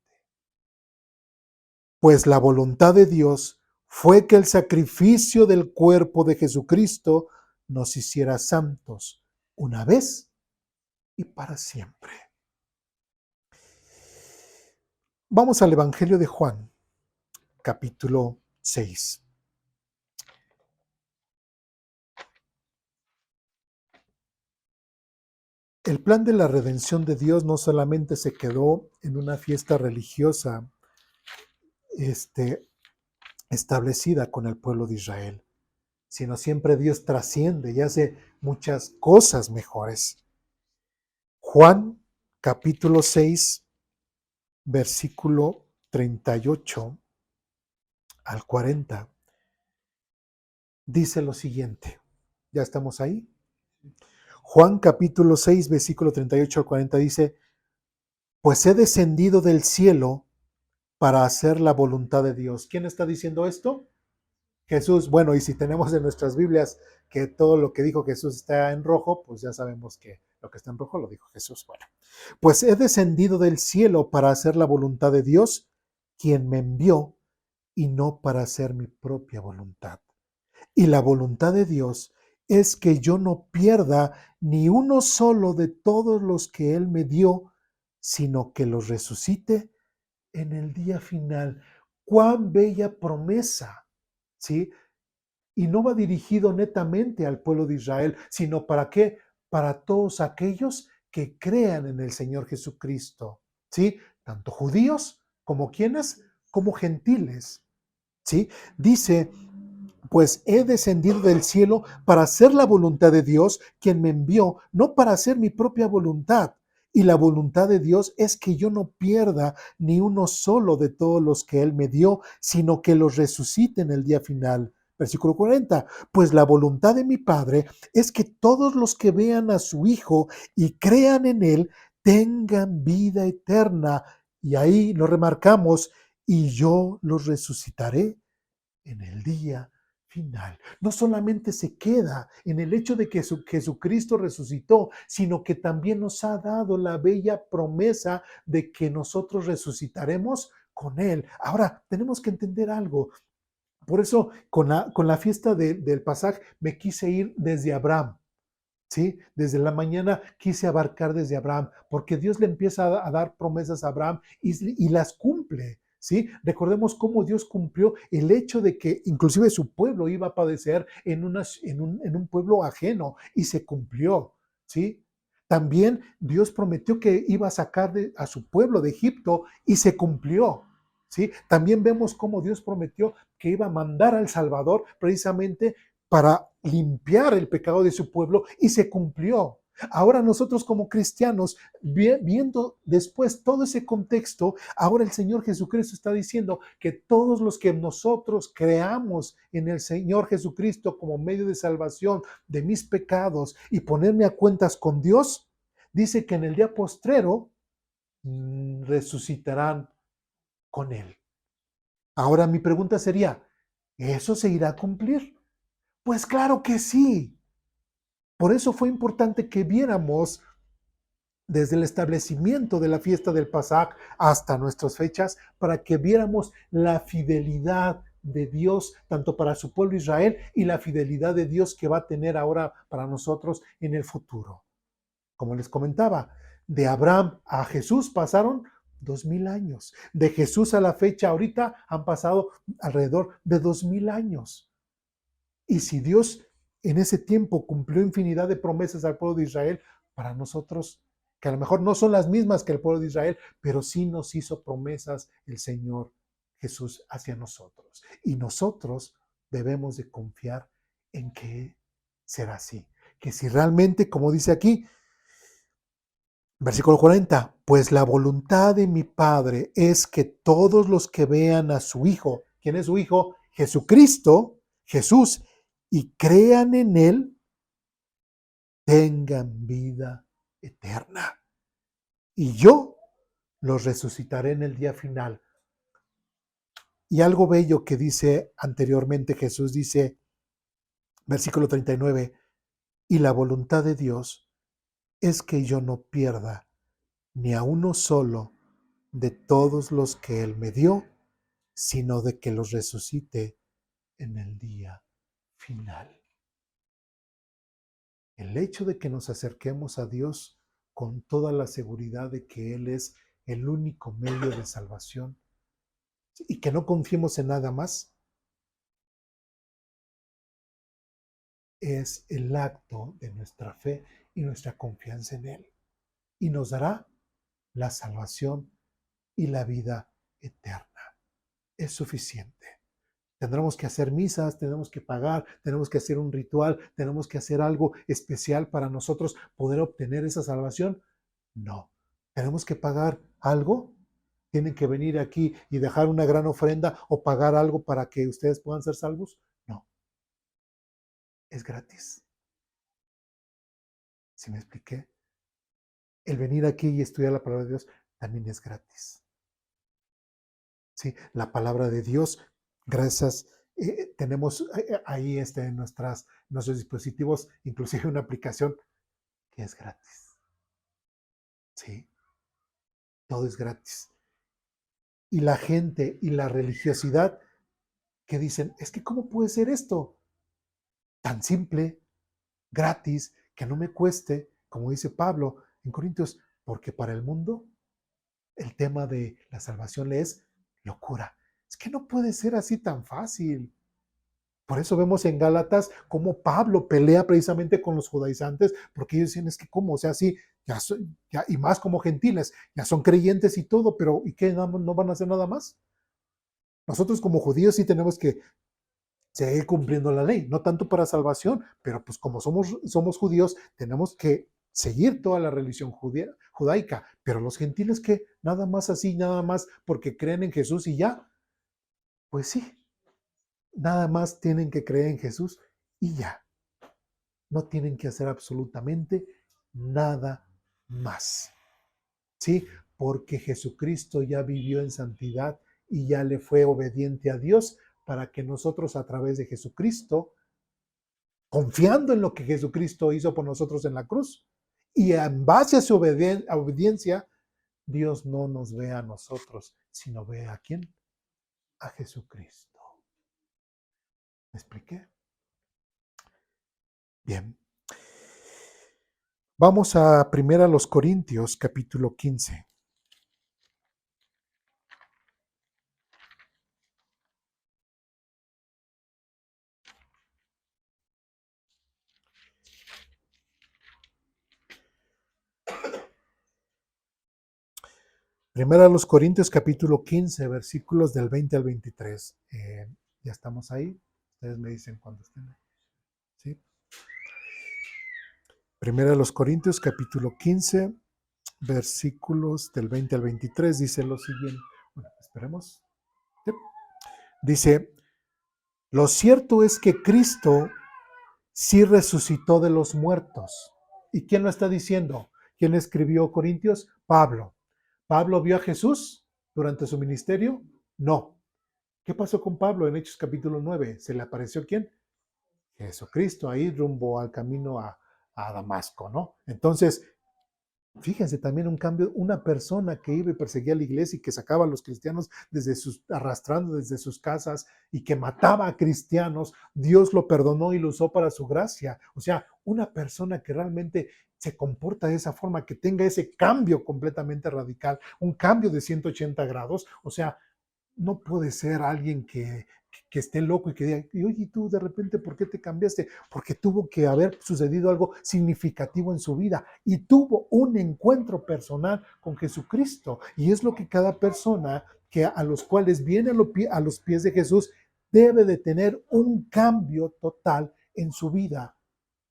Pues la voluntad de Dios fue que el sacrificio del cuerpo de Jesucristo nos hiciera santos una vez y para siempre. Vamos al Evangelio de Juan, capítulo 6. El plan de la redención de Dios no solamente se quedó en una fiesta religiosa establecida con el pueblo de Israel, sino siempre Dios trasciende y hace muchas cosas mejores. Juan, capítulo 6, versículo 38 al 40, dice lo siguiente. ¿Ya estamos ahí? Juan, capítulo 6, versículo 38 al 40 dice, pues he descendido del cielo para hacer la voluntad de Dios. ¿Quién está diciendo esto? Jesús. Bueno, y si tenemos en nuestras Biblias que todo lo que dijo Jesús está en rojo, pues ya sabemos que lo que está en rojo lo dijo Jesús. Bueno, pues he descendido del cielo para hacer la voluntad de Dios, quien me envió, y no para hacer mi propia voluntad. Y la voluntad de Dios es que yo no pierda ni uno solo de todos los que Él me dio, sino que los resucite en el día final. ¡Cuán bella promesa! ¿Sí? Y no va dirigido netamente al pueblo de Israel, sino ¿para qué? Para todos aquellos que crean en el Señor Jesucristo, ¿sí? Tanto judíos como quienes, como gentiles, ¿sí? Dice, pues he descendido del cielo para hacer la voluntad de Dios, quien me envió, no para hacer mi propia voluntad. Y la voluntad de Dios es que yo no pierda ni uno solo de todos los que Él me dio, sino que los resucite en el día final. Versículo 40. Pues la voluntad de mi Padre es que todos los que vean a su Hijo y crean en Él tengan vida eterna. Y ahí lo remarcamos, y yo los resucitaré en el día final. No solamente se queda en el hecho de que Jesucristo resucitó, sino que también nos ha dado la bella promesa de que nosotros resucitaremos con Él. Ahora, tenemos que entender algo. Por eso, con la fiesta del Pasaj, me quise ir desde Abraham. ¿Sí? Desde la mañana quise abarcar desde Abraham, porque Dios le empieza a dar promesas a Abraham y las cumple. ¿Sí? Recordemos cómo Dios cumplió el hecho de que inclusive su pueblo iba a padecer en un pueblo ajeno y se cumplió. ¿Sí? También Dios prometió que iba a sacar a su pueblo de Egipto y se cumplió. ¿Sí? También vemos cómo Dios prometió que iba a mandar al Salvador precisamente para limpiar el pecado de su pueblo y se cumplió. Ahora nosotros como cristianos, viendo después todo ese contexto, ahora el Señor Jesucristo está diciendo que todos los que nosotros creamos en el Señor Jesucristo como medio de salvación de mis pecados y ponerme a cuentas con Dios, dice que en el día postrero resucitarán con Él. Ahora mi pregunta sería, ¿eso se irá a cumplir? Pues claro que sí. Por eso fue importante que viéramos desde el establecimiento de la fiesta del Pasaj hasta nuestras fechas, para que viéramos la fidelidad de Dios, tanto para su pueblo Israel y la fidelidad de Dios que va a tener ahora para nosotros en el futuro. Como les comentaba, de Abraham a Jesús pasaron 2000 años. De Jesús a la fecha ahorita han pasado alrededor de 2000 años. Y si Dios en ese tiempo cumplió infinidad de promesas al pueblo de Israel, para nosotros, que a lo mejor no son las mismas que el pueblo de Israel, pero sí nos hizo promesas el Señor Jesús hacia nosotros. Y nosotros debemos de confiar en que será así. Que si realmente, como dice aquí, versículo 40, pues la voluntad de mi Padre es que todos los que vean a su Hijo, ¿quién es su Hijo? Jesucristo, Jesús, y crean en Él, tengan vida eterna. Y yo los resucitaré en el día final. Y algo bello que dice anteriormente Jesús, dice, versículo 39, y la voluntad de Dios es que yo no pierda ni a uno solo de todos los que Él me dio, sino de que los resucite en el día final. El hecho de que nos acerquemos a Dios con toda la seguridad de que Él es el único medio de salvación y que no confiemos en nada más, es el acto de nuestra fe y nuestra confianza en Él. Y nos dará la salvación y la vida eterna. Es suficiente. Tendremos que hacer misas, tenemos que pagar, tenemos que hacer un ritual, tenemos que hacer algo especial para nosotros poder obtener esa salvación. No. ¿Tenemos que pagar algo? ¿Tienen que venir aquí y dejar una gran ofrenda o pagar algo para que ustedes puedan ser salvos? No. Es gratis. ¿Sí me expliqué? El venir aquí y estudiar la palabra de Dios también es gratis. Sí, la palabra de Dios, gracias, tenemos ahí en nuestros dispositivos, inclusive una aplicación que es gratis. Sí, todo es gratis. Y la gente y la religiosidad que dicen, es que ¿cómo puede ser esto? Tan simple, gratis, que no me cueste, como dice Pablo en Corintios, porque para el mundo el tema de la salvación le es locura. Es que no puede ser así tan fácil. Por eso vemos en Gálatas cómo Pablo pelea precisamente con los judaizantes, porque ellos dicen, es que cómo, o sea, sí, ya, y más como gentiles, ya son creyentes y todo, pero ¿y qué? ¿No van a hacer nada más? Nosotros como judíos sí tenemos que seguir cumpliendo la ley, no tanto para salvación, pero pues como somos judíos, tenemos que seguir toda la religión judaica, pero los gentiles que nada más así, nada más porque creen en Jesús y ya, pues sí, nada más tienen que creer en Jesús y ya. No tienen que hacer absolutamente nada más. ¿Sí? Porque Jesucristo ya vivió en santidad y ya le fue obediente a Dios para que nosotros a través de Jesucristo, confiando en lo que Jesucristo hizo por nosotros en la cruz, y en base a su obediencia, Dios no nos ve a nosotros, sino ve a ¿quién? A Jesucristo. ¿Me expliqué? Bien. Vamos a 1 Corintios, capítulo 15. Primera a los Corintios capítulo 15, versículos del 20 al 23. Ya estamos ahí. Ustedes me dicen cuando estén ahí. ¿Sí? Primera a los Corintios capítulo 15, versículos del 20 al 23. Dice lo siguiente. Bueno, esperemos. ¿Sí? Dice, lo cierto es que Cristo sí resucitó de los muertos. ¿Y quién lo está diciendo? ¿Quién escribió Corintios? Pablo. ¿Pablo vio a Jesús durante su ministerio? No. ¿Qué pasó con Pablo en Hechos capítulo 9? ¿Se le apareció quién? Jesucristo, ahí rumbo al camino a Damasco, ¿no? Entonces, Fíjense también un cambio, una persona que iba y perseguía a la iglesia y que sacaba a los cristianos arrastrando desde sus casas y que mataba a cristianos, Dios lo perdonó y lo usó para su gracia. O sea, una persona que realmente se comporta de esa forma, que tenga ese cambio completamente radical, un cambio de 180 grados, o sea, no puede ser alguien que esté loco y que diga, y oye, tú de repente, ¿por qué te cambiaste? Porque tuvo que haber sucedido algo significativo en su vida y tuvo un encuentro personal con Jesucristo. Y es lo que cada persona que a los cuales viene a los pies de Jesús debe de tener un cambio total en su vida.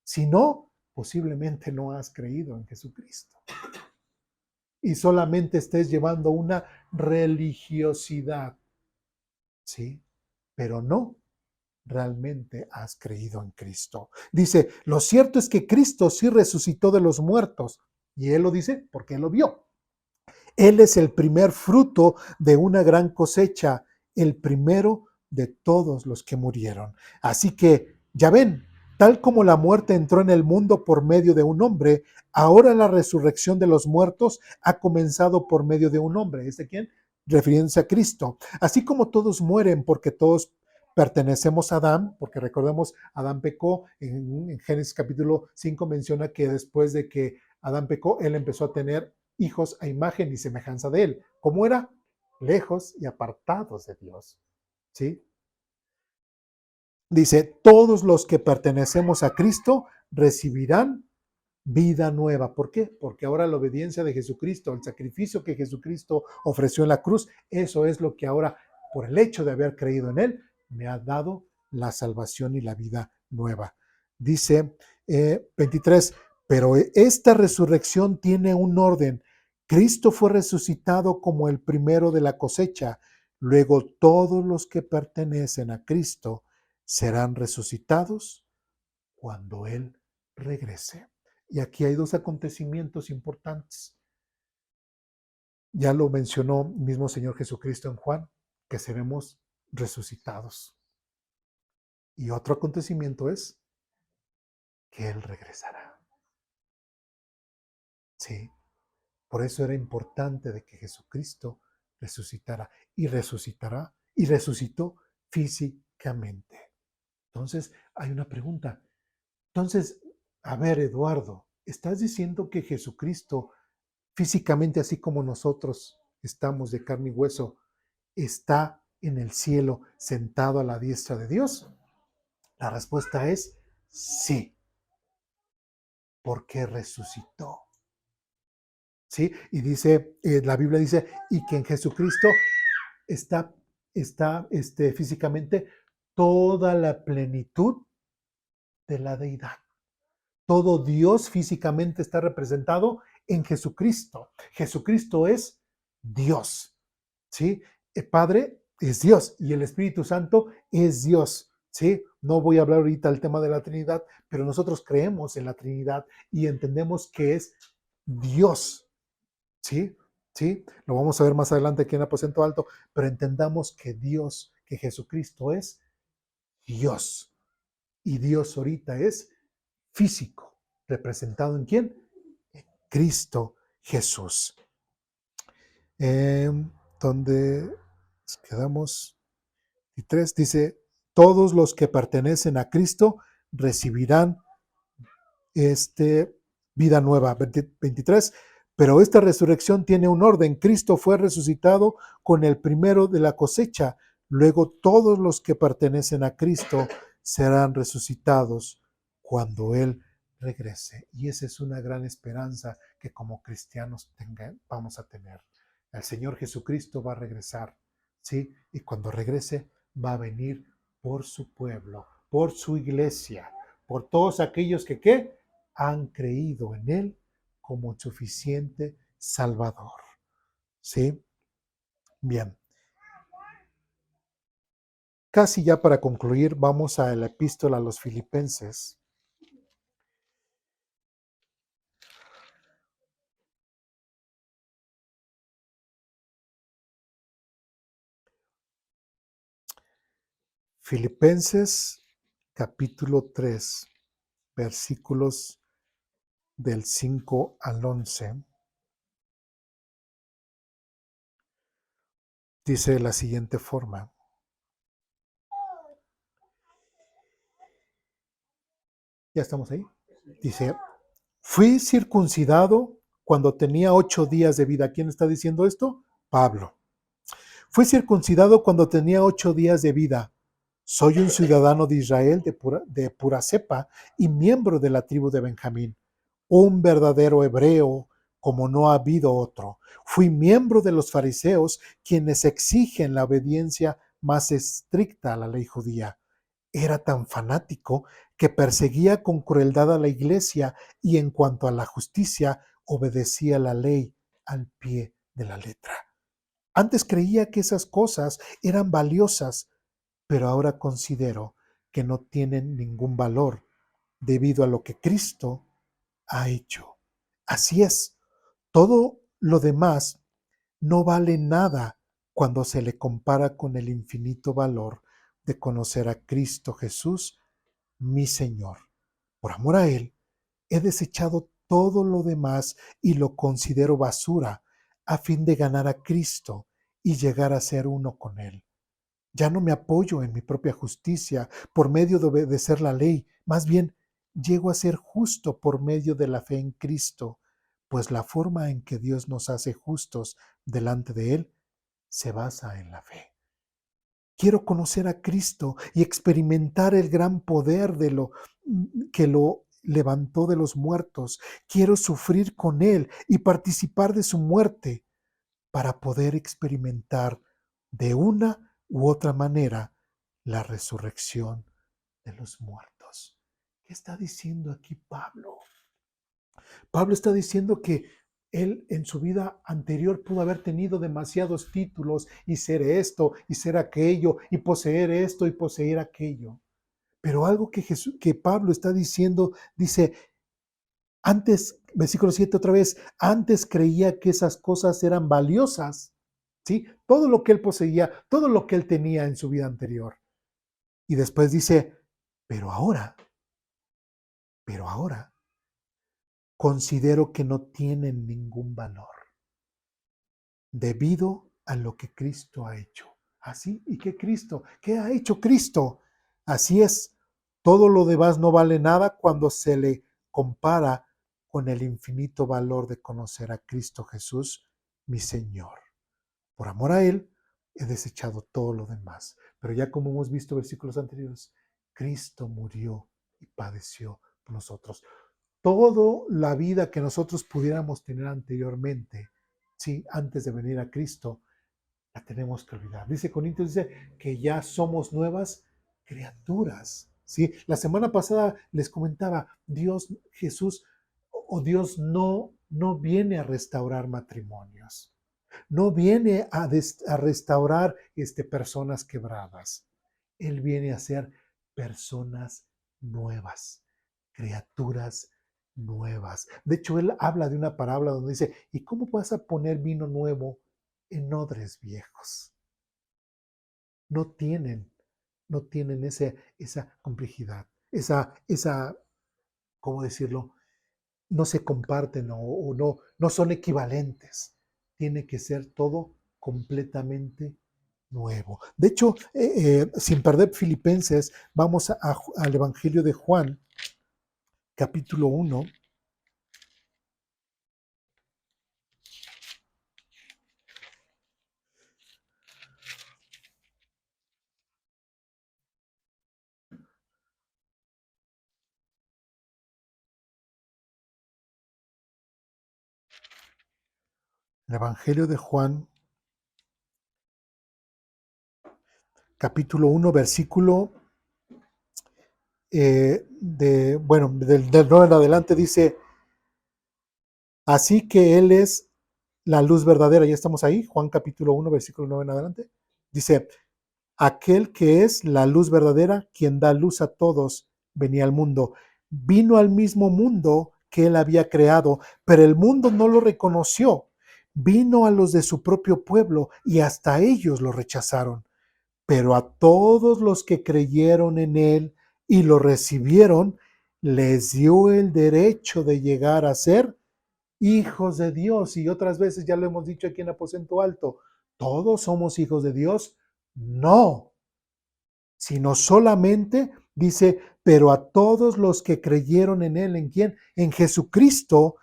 Si no, posiblemente no has creído en Jesucristo y solamente estés llevando una religiosidad, ¿sí? Pero no realmente has creído en Cristo. Dice, lo cierto es que Cristo sí resucitó de los muertos. Y él lo dice porque él lo vio. Él es el primer fruto de una gran cosecha, el primero de todos los que murieron. Así que, ya ven, tal como la muerte entró en el mundo por medio de un hombre, ahora la resurrección de los muertos ha comenzado por medio de un hombre. ¿Es de quién? Refiriéndose a Cristo. Así como todos mueren porque todos pertenecemos a Adán, porque recordemos, Adán pecó, en Génesis capítulo 5 menciona que después de que Adán pecó, él empezó a tener hijos a imagen y semejanza de él. ¿Cómo era? Lejos y apartados de Dios. ¿Sí? Dice, todos los que pertenecemos a Cristo recibirán vida nueva. ¿Por qué? Porque ahora la obediencia de Jesucristo, el sacrificio que Jesucristo ofreció en la cruz, eso es lo que ahora, por el hecho de haber creído en Él, me ha dado la salvación y la vida nueva. Dice 23, pero esta resurrección tiene un orden. Cristo fue resucitado como el primero de la cosecha. Luego todos los que pertenecen a Cristo serán resucitados cuando Él regrese. Y aquí hay dos acontecimientos importantes. Ya lo mencionó mismo Señor Jesucristo en Juan, que seremos resucitados. Y otro acontecimiento es que Él regresará. Sí, por eso era importante de que Jesucristo resucitara y resucitará y resucitó físicamente. Entonces, hay una pregunta. Entonces, a ver, Eduardo, ¿estás diciendo que Jesucristo físicamente, así como nosotros estamos de carne y hueso, está en el cielo sentado a la diestra de Dios? La respuesta es sí, porque resucitó. ¿Sí? Y dice, la Biblia dice, y que en Jesucristo está físicamente toda la plenitud de la deidad. Todo Dios físicamente está representado en Jesucristo. Jesucristo es Dios, ¿sí? El Padre es Dios y el Espíritu Santo es Dios, ¿sí? No voy a hablar ahorita del tema de la Trinidad, pero nosotros creemos en la Trinidad y entendemos que es Dios, ¿sí? ¿Sí? Lo vamos a ver más adelante aquí en Aposento Alto, pero entendamos que Dios, que Jesucristo es Dios y Dios ahorita es físico, representado en quién? En Cristo Jesús. Donde quedamos, y 3 dice, todos los que pertenecen a Cristo recibirán vida nueva. 23, pero esta resurrección tiene un orden. Cristo fue resucitado con el primero de la cosecha. Luego todos los que pertenecen a Cristo serán resucitados cuando Él regrese. Y esa es una gran esperanza que como cristianos vamos a tener. El Señor Jesucristo va a regresar, ¿sí? Y cuando regrese va a venir por su pueblo, por su iglesia, por todos aquellos que, ¿qué? Han creído en Él como suficiente Salvador. ¿Sí? Bien. Casi ya para concluir, vamos a la epístola a los Filipenses. Filipenses capítulo 3, versículos del 5 al 11. Dice de la siguiente forma. ¿Ya estamos ahí? Dice, fui circuncidado cuando tenía 8 días de vida. ¿Quién está diciendo esto? Pablo. Fui circuncidado cuando tenía 8 días de vida. Soy un ciudadano de Israel de pura cepa y miembro de la tribu de Benjamín. Un verdadero hebreo como no ha habido otro. Fui miembro de los fariseos, quienes exigen la obediencia más estricta a la ley judía. Era tan fanático que perseguía con crueldad a la iglesia y en cuanto a la justicia, obedecía la ley al pie de la letra. Antes creía que esas cosas eran valiosas, pero ahora considero que no tienen ningún valor debido a lo que Cristo ha hecho. Así es, todo lo demás no vale nada cuando se le compara con el infinito valor de conocer a Cristo Jesús, mi Señor. Por amor a Él, he desechado todo lo demás y lo considero basura a fin de ganar a Cristo y llegar a ser uno con Él. Ya no me apoyo en mi propia justicia por medio de obedecer la ley, más bien llego a ser justo por medio de la fe en Cristo, pues la forma en que Dios nos hace justos delante de Él se basa en la fe. Quiero conocer a Cristo y experimentar el gran poder de lo que lo levantó de los muertos. Quiero sufrir con Él y participar de su muerte para poder experimentar de una u otra manera la resurrección de los muertos. ¿Qué está diciendo aquí Pablo? Pablo está diciendo que él en su vida anterior pudo haber tenido demasiados títulos y ser esto y ser aquello y poseer esto y poseer aquello. Pero algo que Pablo está diciendo, dice, antes, versículo 7 otra vez, antes creía que esas cosas eran valiosas, ¿sí? Todo lo que él poseía, todo lo que él tenía en su vida anterior. Y después dice, pero ahora, considero que no tienen ningún valor debido a lo que Cristo ha hecho. ¿Así? ¿Y qué Cristo? ¿Qué ha hecho Cristo? Así es, todo lo demás no vale nada cuando se le compara con el infinito valor de conocer a Cristo Jesús, mi Señor. Por amor a Él, he desechado todo lo demás. Pero ya como hemos visto versículos anteriores, Cristo murió y padeció por nosotros. Toda la vida que nosotros pudiéramos tener anteriormente, ¿sí? Antes de venir a Cristo, la tenemos que olvidar. Dice Corintios, dice que ya somos nuevas criaturas, ¿sí? La semana pasada les comentaba, Dios, Jesús o Dios no viene a restaurar matrimonios, no viene a restaurar personas quebradas. Él viene a ser personas nuevas, criaturas nuevas. De hecho, él habla de una parábola donde dice, ¿y cómo vas a poner vino nuevo en odres viejos? No tienen, no tienen esa complejidad, ¿cómo decirlo? No se comparten o no son equivalentes. Tiene que ser todo completamente nuevo. De hecho, sin perder Filipenses, vamos al Evangelio de Juan, capítulo 1. El Evangelio de Juan, capítulo 1, versículo del 9 en adelante dice, así que Él es la luz verdadera. Ya estamos ahí, Juan capítulo 1, versículo 9 en adelante. Dice, aquel que es la luz verdadera, quien da luz a todos, venía al mundo. Vino al mismo mundo que él había creado, pero el mundo no lo reconoció. Vino a los de su propio pueblo y hasta ellos lo rechazaron. Pero a todos los que creyeron en él y lo recibieron, les dio el derecho de llegar a ser hijos de Dios. Y otras veces ya lo hemos dicho aquí en Aposento Alto, ¿Todos somos hijos de Dios? No, sino solamente, dice, pero a todos los que creyeron en Él, ¿en quién? En Jesucristo.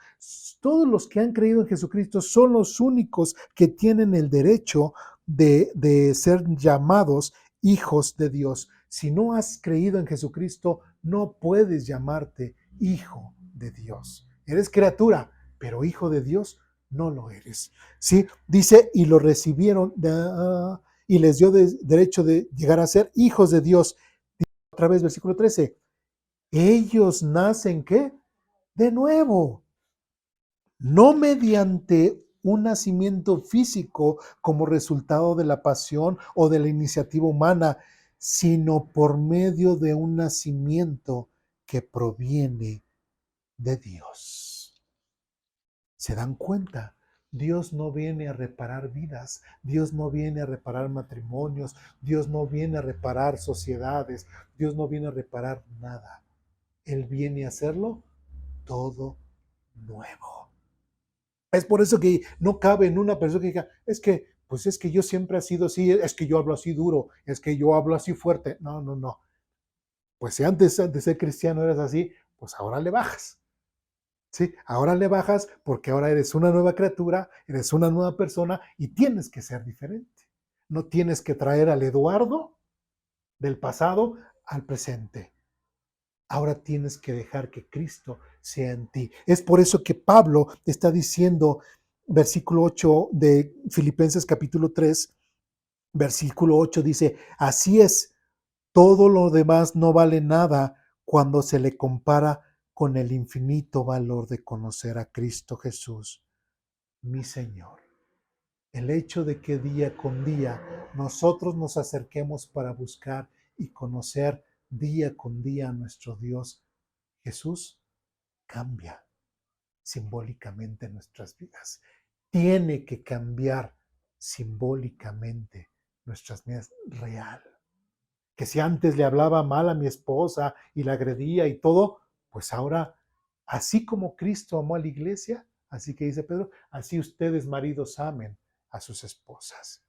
Todos los que han creído en Jesucristo son los únicos que tienen el derecho de ser llamados hijos de Dios. Si no has creído en Jesucristo, no puedes llamarte hijo de Dios. Eres criatura, pero hijo de Dios no lo eres. ¿Sí? Dice, y lo recibieron y les dio derecho de llegar a ser hijos de Dios. Otra vez, versículo 13. Ellos nacen, ¿qué? De nuevo, no mediante un nacimiento físico como resultado de la pasión o de la iniciativa humana, sino por medio de un nacimiento que proviene de Dios. ¿Se dan cuenta? Dios no viene a reparar vidas, Dios no viene a reparar matrimonios, Dios no viene a reparar sociedades, Dios no viene a reparar nada. Él viene a hacerlo todo nuevo. Es por eso que no cabe en una persona que diga, pues es que yo siempre he sido así, es que yo hablo así duro, es que yo hablo así fuerte. No, no, no. Pues si antes de ser cristiano eras así, pues ahora le bajas. ¿Sí? Ahora le bajas porque ahora eres una nueva criatura, eres una nueva persona y tienes que ser diferente. No tienes que traer al Eduardo del pasado al presente. Ahora tienes que dejar que Cristo sea en ti. Es por eso que Pablo está diciendo, versículo 8 de Filipenses capítulo 3, versículo 8 dice, así es, todo lo demás no vale nada cuando se le compara con el infinito valor de conocer a Cristo Jesús, mi Señor. El hecho de que día con día nosotros nos acerquemos para buscar y conocer día con día a nuestro Dios, Jesús, cambia simbólicamente nuestras vidas. Tiene que cambiar simbólicamente nuestras vidas real. Que si antes le hablaba mal a mi esposa y la agredía y todo, pues ahora, así como Cristo amó a la iglesia, así que dice Pedro, así ustedes maridos amen a sus esposas.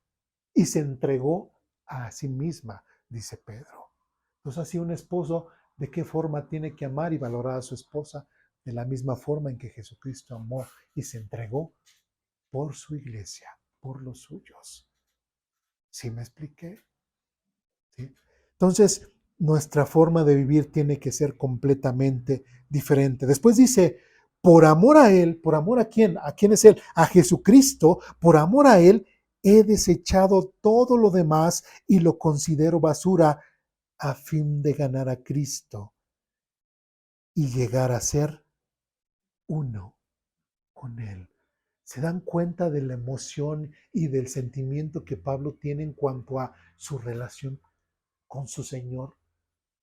Y se entregó a sí misma, dice Pedro. Entonces así un esposo, ¿de qué forma tiene que amar y valorar a su esposa? De la misma forma en que Jesucristo amó y se entregó por su iglesia, por los suyos. ¿Sí me expliqué? ¿Sí? Entonces, nuestra forma de vivir tiene que ser completamente diferente. Después dice, por amor a Él, ¿por amor a quién? ¿A quién es Él? A Jesucristo, por amor a Él, he desechado todo lo demás y lo considero basura a fin de ganar a Cristo y llegar a ser uno con Él. ¿Se dan cuenta de la emoción y del sentimiento que Pablo tiene en cuanto a su relación con su Señor,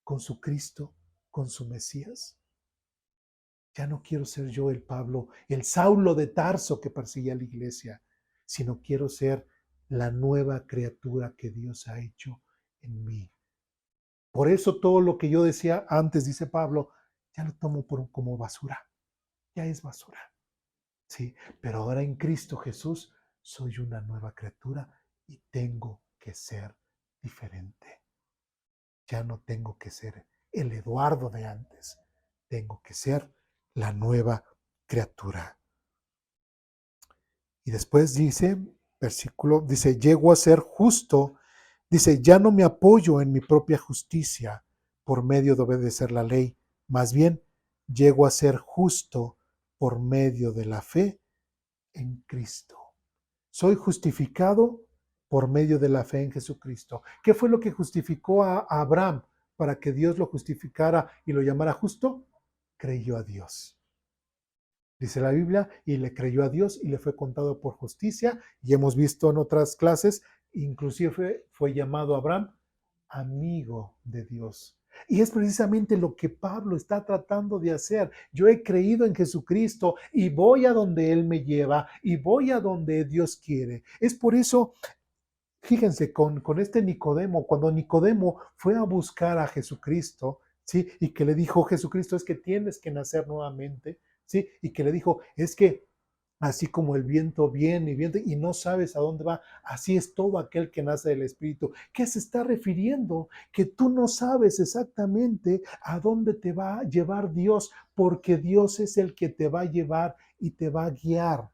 con su Cristo, con su Mesías? Ya no quiero ser yo el Pablo, el Saulo de Tarso que persigue a la iglesia, sino quiero ser la nueva criatura que Dios ha hecho en mí. Por eso todo lo que yo decía antes, dice Pablo, ya lo tomo como basura. Ya es basura. Sí, pero ahora en Cristo Jesús soy una nueva criatura y tengo que ser diferente. Ya no tengo que ser el Eduardo de antes. Tengo que ser la nueva criatura. Y después dice, versículo, dice, llego a ser justo. Dice, ya no me apoyo en mi propia justicia por medio de obedecer la ley. Más bien, llego a ser justo por medio de la fe en Cristo. Soy justificado por medio de la fe en Jesucristo. ¿Qué fue lo que justificó a Abraham para que Dios lo justificara y lo llamara justo? Creyó a Dios. Dice la Biblia, y le creyó a Dios y le fue contado por justicia. Y hemos visto en otras clases, inclusive fue llamado Abraham amigo de Dios. Y es precisamente lo que Pablo está tratando de hacer. Yo he creído en Jesucristo y voy a donde Él me lleva y voy a donde Dios quiere. Es por eso, fíjense, con este Nicodemo, cuando Nicodemo fue a buscar a Jesucristo, ¿sí? Y que le dijo, Jesucristo, es que tienes que nacer nuevamente, ¿sí? Y que le dijo, es que Así como el viento viene y viene y no sabes a dónde va, así es todo aquel que nace del Espíritu. ¿Qué se está refiriendo? Que tú no sabes exactamente a dónde te va a llevar Dios, porque Dios es el que te va a llevar y te va a guiar.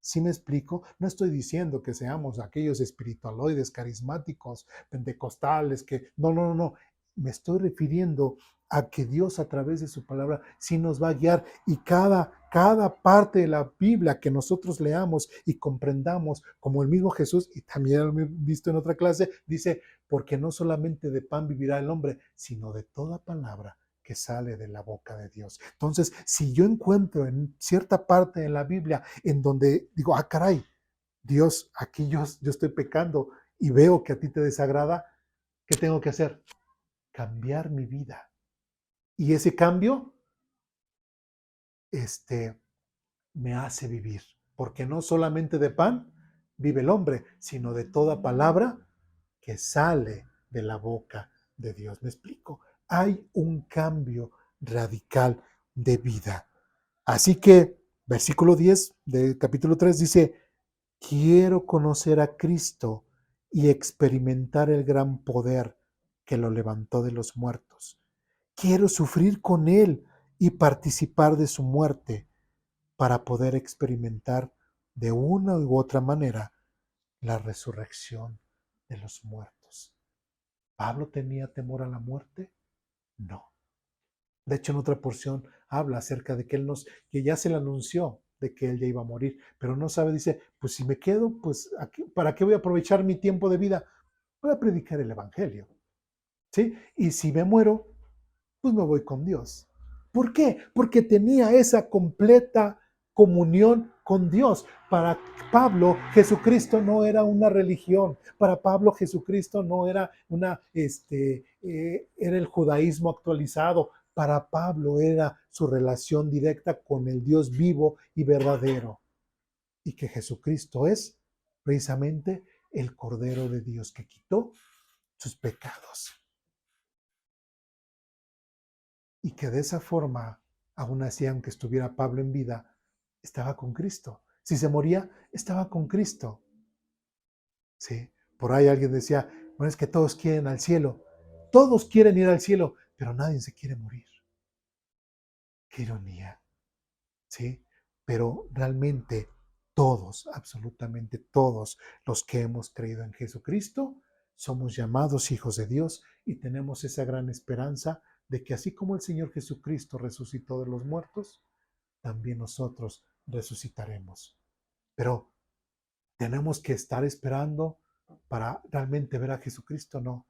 ¿Sí me explico? No estoy diciendo que seamos aquellos espiritualoides, carismáticos, pentecostales, que no, no, no, no. Me estoy refiriendo a que Dios a través de su palabra sí nos va a guiar y cada parte de la Biblia que nosotros leamos y comprendamos, como el mismo Jesús, y también lo he visto en otra clase, dice, porque no solamente de pan vivirá el hombre, sino de toda palabra que sale de la boca de Dios. Entonces, si yo encuentro en cierta parte de la Biblia en donde digo, ah, caray, Dios, aquí yo estoy pecando y veo que a ti te desagrada, ¿qué tengo que hacer? Cambiar mi vida. Y ese cambio, me hace vivir, porque no solamente de pan vive el hombre, sino de toda palabra que sale de la boca de Dios. ¿Me explico? Hay un cambio radical de vida. Así que, versículo 10 del capítulo 3 dice, quiero conocer a Cristo y experimentar el gran poder que lo levantó de los muertos. Quiero sufrir con Él y participar de su muerte para poder experimentar de una u otra manera la resurrección de los muertos. ¿Pablo tenía temor a la muerte? No. De hecho, en otra porción habla acerca de que que ya se le anunció de que él ya iba a morir, pero no sabe, dice, pues si me quedo, pues ¿para qué voy a aprovechar mi tiempo de vida? Voy a predicar el evangelio, ¿sí? Y si me muero, pues me voy con Dios. ¿Por qué? Porque tenía esa completa comunión con Dios. Para Pablo, Jesucristo no era una religión. Para Pablo, Jesucristo no era era el judaísmo actualizado. Para Pablo era su relación directa con el Dios vivo y verdadero. Y que Jesucristo es precisamente el Cordero de Dios que quitó sus pecados. Y que de esa forma, aún así, aunque estuviera Pablo en vida, estaba con Cristo. Si se moría, estaba con Cristo. ¿Sí? Por ahí alguien decía, bueno, es que todos quieren al cielo. Todos quieren ir al cielo, pero nadie se quiere morir. Qué ironía. ¿Sí? Pero realmente todos, absolutamente todos los que hemos creído en Jesucristo, somos llamados hijos de Dios y tenemos esa gran esperanza de que así como el Señor Jesucristo resucitó de los muertos, también nosotros resucitaremos. Pero tenemos que estar esperando para realmente ver a Jesucristo, no.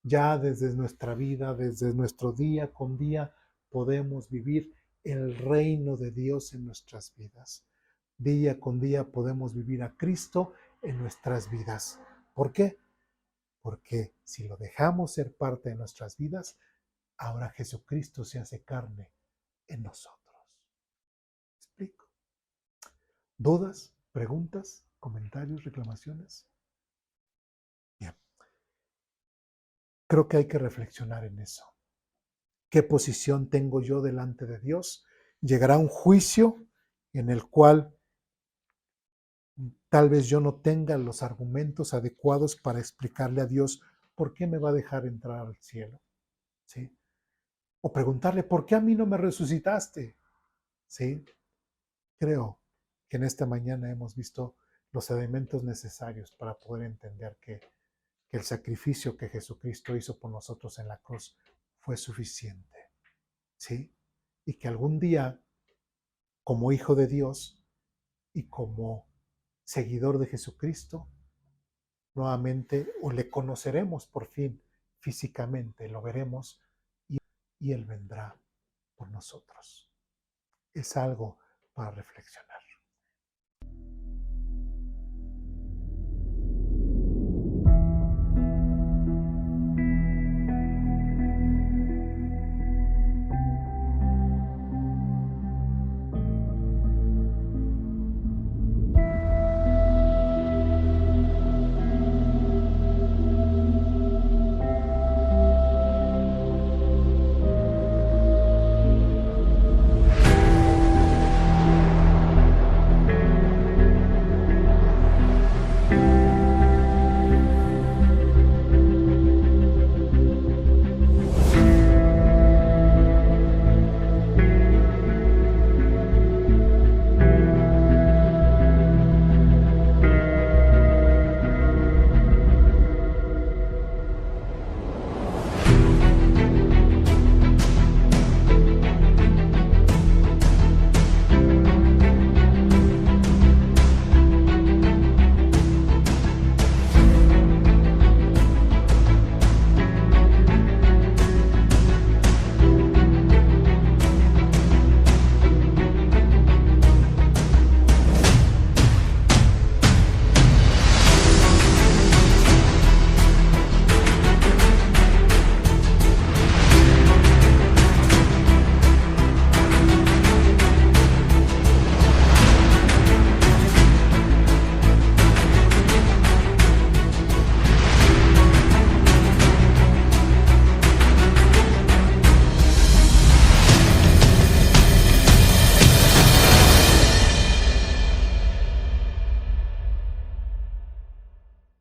Ya desde nuestra vida, desde nuestro día con día, podemos vivir el reino de Dios en nuestras vidas. Día con día podemos vivir a Cristo en nuestras vidas. ¿Por qué? Porque si lo dejamos ser parte de nuestras vidas, ahora Jesucristo se hace carne en nosotros. ¿Me explico? ¿Dudas? ¿Preguntas? ¿Comentarios? ¿Reclamaciones? Bien, creo que hay que reflexionar en eso. ¿Qué posición tengo yo delante de Dios? Llegará un juicio en el cual tal vez yo no tenga los argumentos adecuados para explicarle a Dios por qué me va a dejar entrar al cielo, ¿sí? O preguntarle, ¿por qué a mí no me resucitaste? ¿Sí? Creo que en esta mañana hemos visto los elementos necesarios para poder entender que el sacrificio que Jesucristo hizo por nosotros en la cruz fue suficiente, ¿sí? Y que algún día, como hijo de Dios y como seguidor de Jesucristo, nuevamente o le conoceremos por fin físicamente, lo veremos y Él vendrá por nosotros. Es algo para reflexionar.